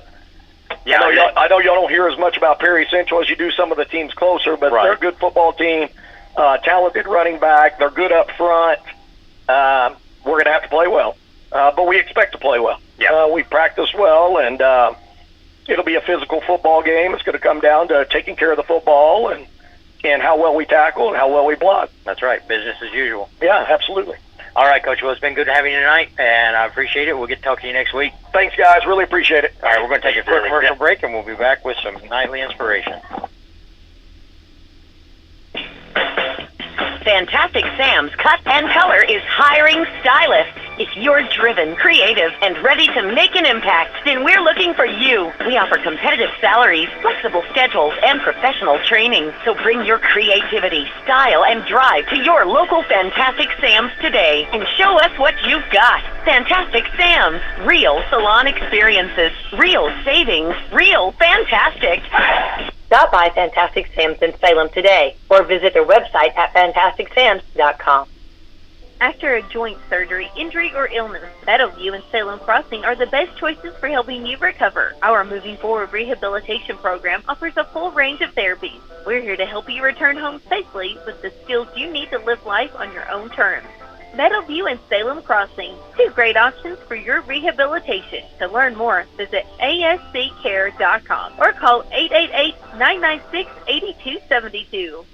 I know y'all don't hear as much about Perry Central as you do some of the teams closer, but they're a good football team, talented running back. They're good up front. We're going to have to play well, but we expect to play well. We practice well, and it'll be a physical football game. It's going to come down to taking care of the football and how well we tackle and how well we block. That's right. Business as usual. Yeah, absolutely. All right, Coach. Well, it's been good having you tonight, and I appreciate it. We'll get to talk to you next week. Thanks, guys. Really appreciate it. All right, we're going to take a quick commercial break, and we'll be back with some nightly inspiration. Fantastic Sam's Cut and Color is hiring stylists. If you're driven, creative, and ready to make an impact, then we're looking for you. We offer competitive salaries, flexible schedules, and professional training. So bring your creativity, style, and drive to your local Fantastic Sam's today and show us what you've got. Fantastic Sam's. Real salon experiences. Real savings. Real fantastic. Stop by Fantastic Sam's in Salem today or visit their website at fantasticsams.com. After a joint surgery, injury, or illness, Meadowview and Salem Crossing are the best choices for helping you recover. Our Moving Forward rehabilitation program offers a full range of therapies. We're here to help you return home safely with the skills you need to live life on your own terms. Meadowview and Salem Crossing, two great options for your rehabilitation. To learn more, visit asccare.com or call 888-996-8272.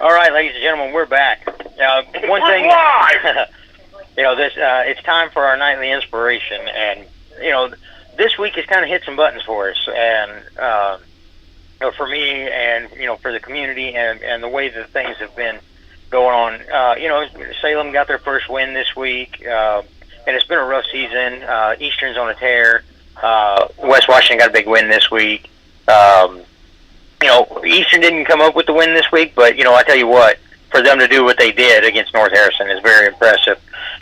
All right, ladies and gentlemen, we're back. One thing, it's time for our nightly inspiration, and this week has kind of hit some buttons for us, and for me, and for the community, and the way that things have been going on. Salem got their first win this week, and it's been a rough season. Eastern's on a tear. West Washington got a big win this week. Eastern didn't come up with the win this week, but, I tell you what, for them to do what they did against North Harrison is very impressive.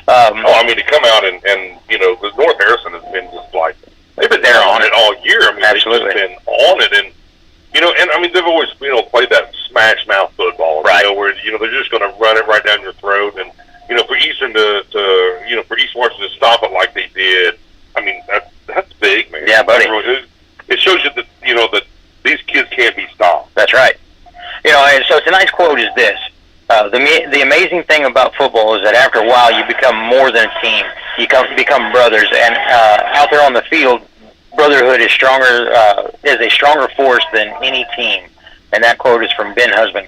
To come out and the North Harrison has been just like, they've been there on it all year. Absolutely. They've just been on it, and they've always, played that smash mouth football, where, they're just going to run it right down your throat, and, for Eastern for East Washington to stop it like they did, that's big, man. Yeah, buddy. It shows you that, that these kids can't be stopped. That's right. And so tonight's quote is this. The amazing thing about football is that after a while you become more than a team. You become brothers. And out there on the field, brotherhood is a stronger force than any team. And that quote is from Ben Husband.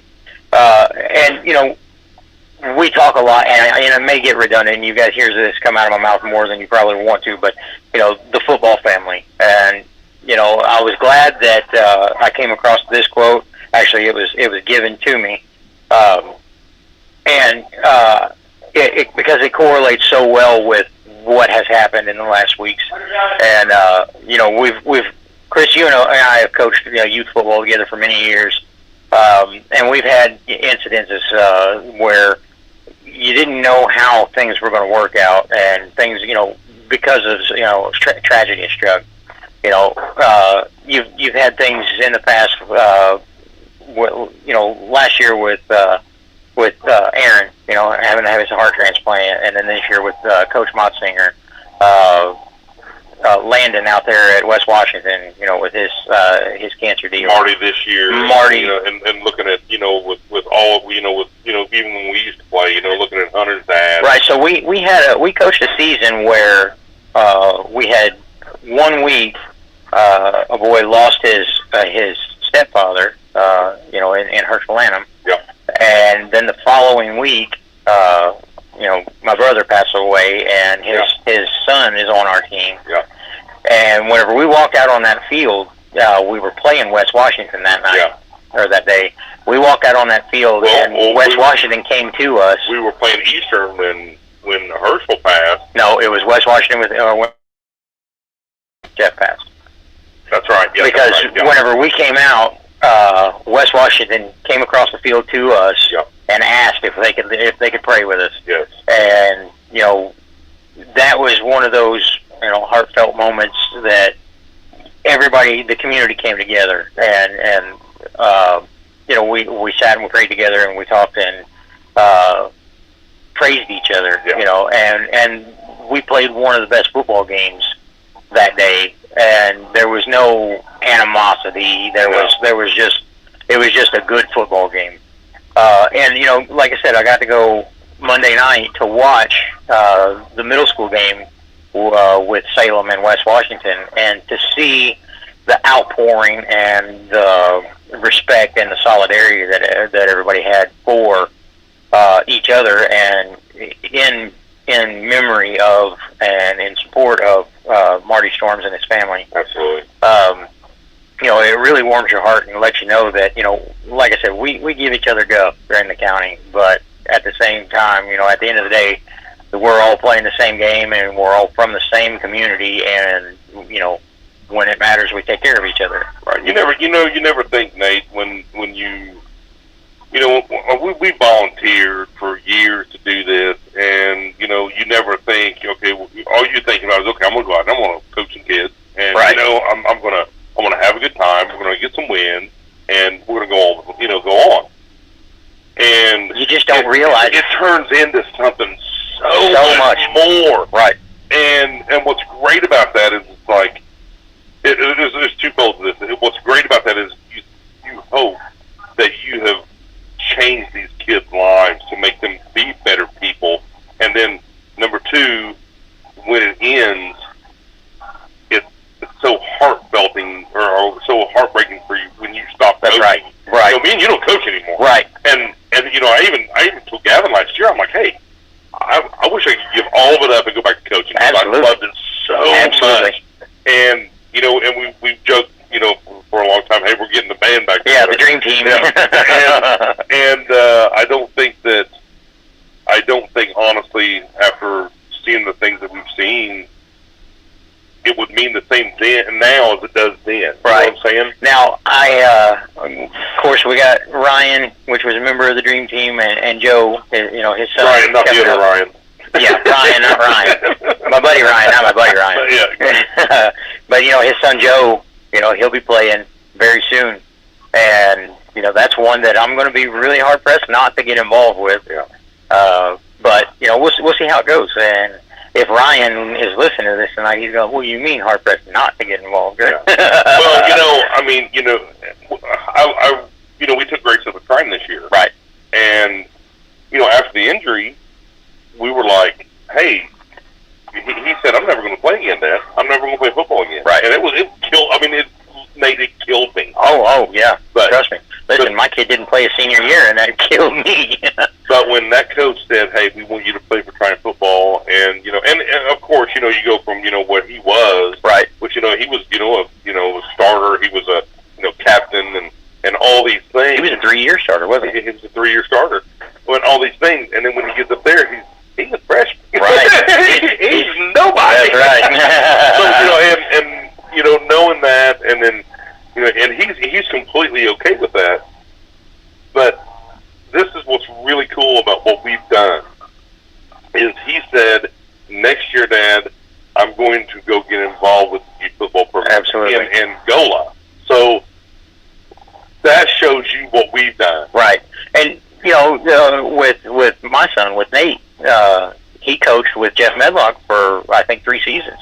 We talk a lot, and it may get redundant, and you guys hear this come out of my mouth more than you probably want to, but, the football family. And I was glad that I came across this quote. Actually, it was given to me, because it correlates so well with what has happened in the last weeks. And we've Chris, you and I have coached youth football together for many years, and we've had incidences where you didn't know how things were going to work out, and things, because of tragedy has struck. You've had things in the past. Last year with Aaron, having to have his heart transplant, and then this year with Coach Motsinger, Landon out there at West Washington, with his cancer deal. Marty this year. Marty, and looking at with all even when we used to play, looking at Hunter's dad. Right. So we coached a season where we had 1 week. A boy lost his stepfather, in Herschel Lanham. Yeah. And then the following week, my brother passed away, and his son is on our team. Yeah. And whenever we walked out on that field, we were playing West Washington that night, or that day. We walked out on that field, and West Washington came to us. We were playing Eastern when Herschel passed. No, it was West Washington when Jeff passed. That's right. Yeah, because that's right. Yeah. Whenever we came out, West Washington came across the field to us and asked if they could pray with us. Yes. And that was one of those heartfelt moments that everybody, the community, came together, and we sat and we prayed together, and we talked and praised each other. And we played one of the best football games that day, and there was no animosity. It was just a good football game. And like I said, I got to go Monday night to watch the middle school game with Salem and West Washington, and to see the outpouring and the respect and the solidarity that everybody had for each other, and in memory of and in support of Marty Storms and his family. Absolutely. It really warms your heart and lets you know that, like I said, we give each other guff during the county, but at the same time, at the end of the day, we're all playing the same game, and we're all from the same community, and when it matters, we take care of each other. Right. You never think, Nate, when we volunteered for years to do this, and you never think, okay, all you're thinking about is, okay, I'm gonna go out and I'm gonna coach some kids, and I'm gonna have a good time. We're gonna get some wins, and we're gonna go on. And you just don't realize it turns into something so much more. Right. And what's great about that is it's like there's twofold to this. What's great about that is you hope that you have changed these kids' lives to make them be better people, and then number two, when it ends, it's so heartbelting or so heartbreaking for you when you stop coaching. Right. Me and you don't coach anymore. Right. And I even told Gavin last year, I'm like, hey, I wish I could give all of it up and go back to coaching. Absolutely. I loved it so much. And and we've joked, for a long time, hey, we're getting the band back together. Yeah, the dream team. and I don't think honestly, after seeing the things that we've seen, it would mean the same then now as it does then. Right. You know what I'm saying? Now, of course, we got Ryan, which was a member of the dream team, and Joe, his son. Ryan, not the other Ryan. Yeah, Ryan, not Ryan. My buddy Ryan, not my buddy Ryan. Yeah. But, his son Joe, he'll be playing very soon. And, that's one that I'm going to be really hard-pressed not to get involved with. Yeah. But, we'll see how it goes. And if Ryan is listening to this tonight, he's going, well, you mean hard-pressed not to get involved? Yeah. Well, we took Grace of the Crime this year. Right. And, after the injury, we were like, hey, he said, I'm never going to play again, Dad. I'm never going to play football again. Right. And it killed me. Oh, yeah. But, trust me. Listen, my kid didn't play a senior year, and that killed me. But when that coach said, hey, we want you to play for Triumph football, and of course, you go from, what he was. Right. Which, he was, a starter. He was a, captain and all these things. He was a 3-year starter, wasn't he? He was a 3-year starter. And all these things, and then when he gets up there, he's a freshman. Right. he's nobody. That's right. So, and knowing that, and then Jeff Medlock for, I think, 3 seasons.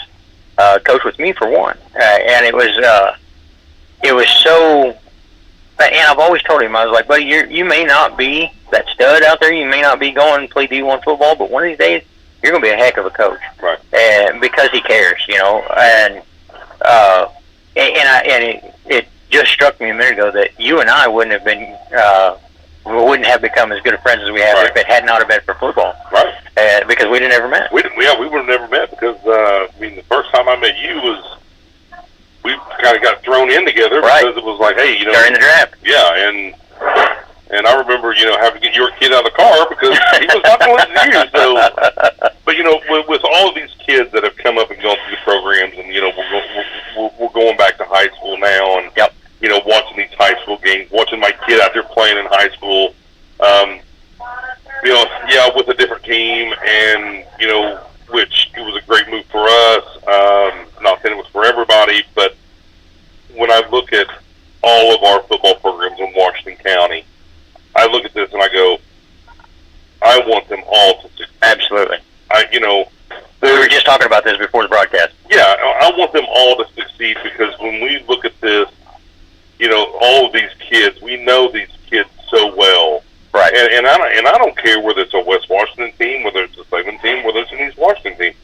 Coached with me for 1. And it was so, and I've always told him, I was like, buddy, you may not be that stud out there. You may not be going to play D1 football, but one of these days, you're going to be a heck of a coach. Right. And because he cares, you know. And it just struck me a minute ago that you and I wouldn't have been, we wouldn't have become as good of friends as we have if it had not have been for football. Right. Because we didn't ever met. We would have never met because, I mean, the first time I met you was, we kind of got thrown in together because it was like, hey, you know. During the draft. Yeah, and I remember, you know, having to get your kid out of the car because he was not going to listen to you. So, but, you know, with all of these kids that have come up and gone through the programs and, you know, we're going back to high school now and, you know, watching these high school games, watching my kid out there playing in high school, you know, with a different team and, you know, which it was a great move for us. Not saying it was for everybody, but when I look at all of our football programs in Washington County, I look at this and I go, I want them all to succeed. Absolutely. You know, we were just talking about this before the broadcast. Yeah, I want them all to succeed because when we look at this, you know, all of these kids, we know these kids so well. Right. And I don't care whether it's a West Washington team, whether it's a Salem team, whether it's an East Washington team.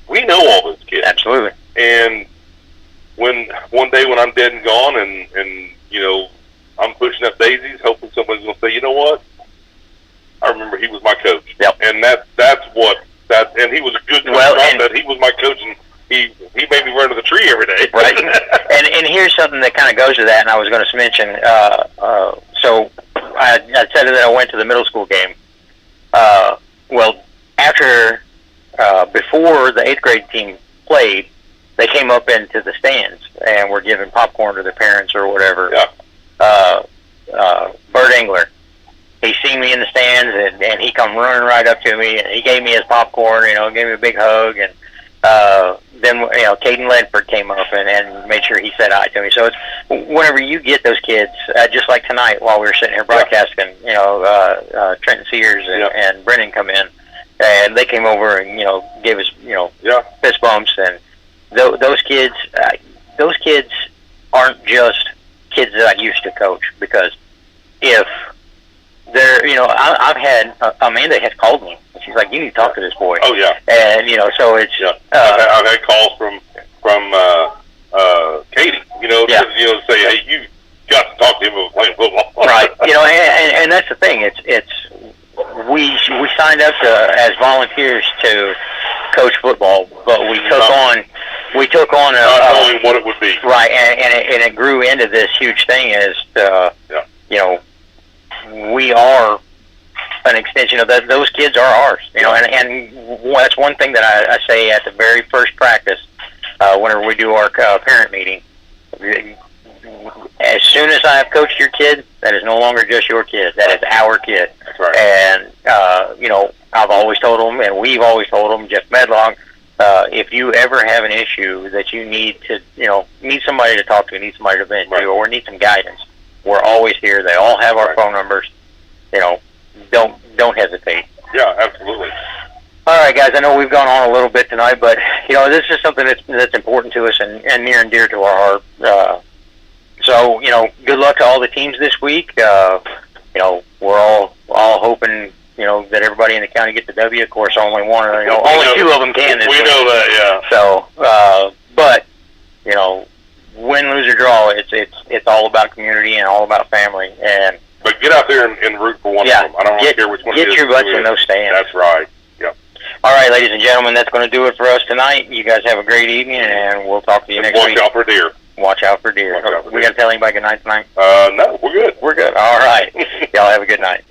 We know all those kids. Absolutely. And when one day when I'm dead and gone and you know, I'm pushing up daisies, hopefully somebody's going to say, you know what? I remember he was my coach. Yep. And and he was a good coach. That he was my coach, and he made me run to the tree every day. Right. and here's something that kind of goes to that, and I was going to mention. So I said that I went to the middle school game. Well, before the 8th grade team played, they came up into the stands and were giving popcorn to their parents or whatever. Yeah. Bert Engler, he seen me in the stands and he come running right up to me and he gave me his popcorn, you know, gave me a big hug, and then, you know, Caden Ledford came up and made sure he said hi to me. So it's whenever you get those kids, just like tonight while we were sitting here broadcasting, you know, Trenton Sears and Brennan come in, and they came over and, you know, gave us, you know, fist bumps, and those kids aren't just kids that I used to coach, because if they're, you know, I've had, Amanda has called me. She's like, you need to talk to this boy. Oh, yeah. And, you know, so it's... I've had calls from Katie, you know, to say, hey, you got to talk to him about playing football. Right. You know, and that's the thing. We signed up as volunteers to coach football, but we took on not knowing what it would be. Right, and it grew into this huge thing as, you know, we are an extension of that. Those kids are ours, you know, and that's one thing that I say at the very first practice, whenever we do our parent meeting. As soon as I have coached your kid, that is no longer just your kid. That is our kid. That's right. And, you know, I've always told them, and we've always told them, Jeff Medlock, if you ever have an issue that you need to, you know, need somebody to talk to, need somebody to vent to, or need some guidance, we're always here. They all have our phone numbers. You know, don't hesitate. Yeah, absolutely. All right, guys, I know we've gone on a little bit tonight, but, you know, this is something that's important to us and near and dear to our heart. So, you know, good luck to all the teams this week. You know, we're all hoping, you know, that everybody in the county gets the W. Of course, only one, you know, only 2 of them can this week. We know that, yeah. So, but, you know, win, lose, or draw, it's all about community and all about family. But get out there and root for one of them. I don't care which one it is. Get your butts in those stands. That's right. Yep. All right, ladies and gentlemen, that's going to do it for us tonight. You guys have a great evening, and we'll talk to you next week. Watch out for deer. Watch out for deer. We got to tell anybody good night tonight? No, we're good. We're good. All right. Y'all have a good night.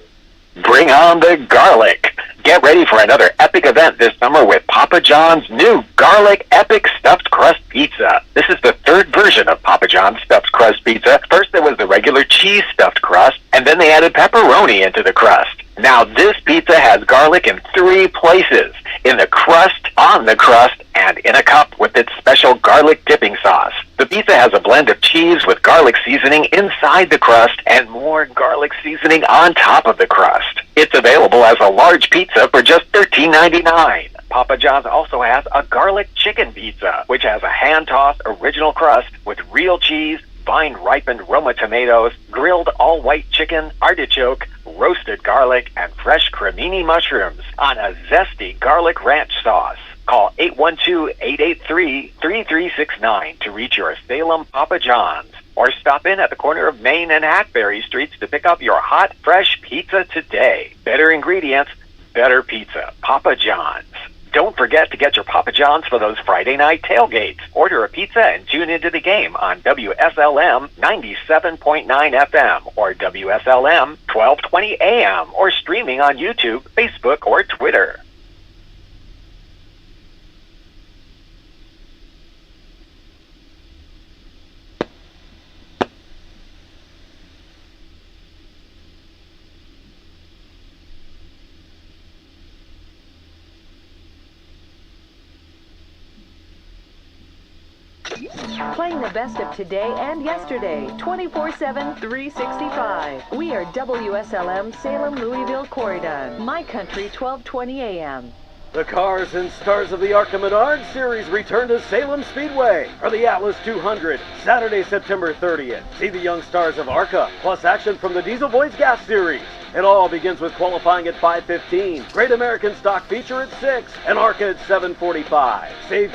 Bring on the garlic. Get ready for another epic event this summer with Papa John's new Garlic Epic Stuffed Crust Pizza. This is the 3rd version of Papa John's Stuffed Crust Pizza. First there was the regular cheese stuffed crust, and then they added pepperoni into the crust. Now this pizza has garlic in 3 places: in the crust, on the crust, and in a cup with its special garlic dipping sauce. The pizza has a blend of cheese with garlic seasoning inside the crust and more garlic seasoning on top of the crust. It's available as a large pizza for just $13.99. Papa John's also has a garlic chicken pizza, which has a hand-tossed original crust with real cheese, vine-ripened Roma tomatoes, grilled all-white chicken, artichoke, roasted garlic, and fresh cremini mushrooms on a zesty garlic ranch sauce. Call 812-883-3369 to reach your Salem Papa John's, or stop in at the corner of Main and Hackberry Streets to pick up your hot, fresh pizza today. Better ingredients, better pizza. Papa John's. Don't forget to get your Papa John's for those Friday night tailgates. Order a pizza and tune into the game on WSLM 97.9 FM or WSLM 1220 AM, or streaming on YouTube, Facebook, or Twitter. Playing the best of today and yesterday, 24/7, 365. We are WSLM Salem, Louisville, Corydon. My Country, 1220 AM. The cars and stars of the ARCA Menard Series return to Salem Speedway for the Atlas 200, Saturday, September 30th. See the young stars of ARCA, plus action from the Diesel Boys Gas Series. It all begins with qualifying at 5:15, Great American Stock Feature at 6, and ARCA at 7:45. Save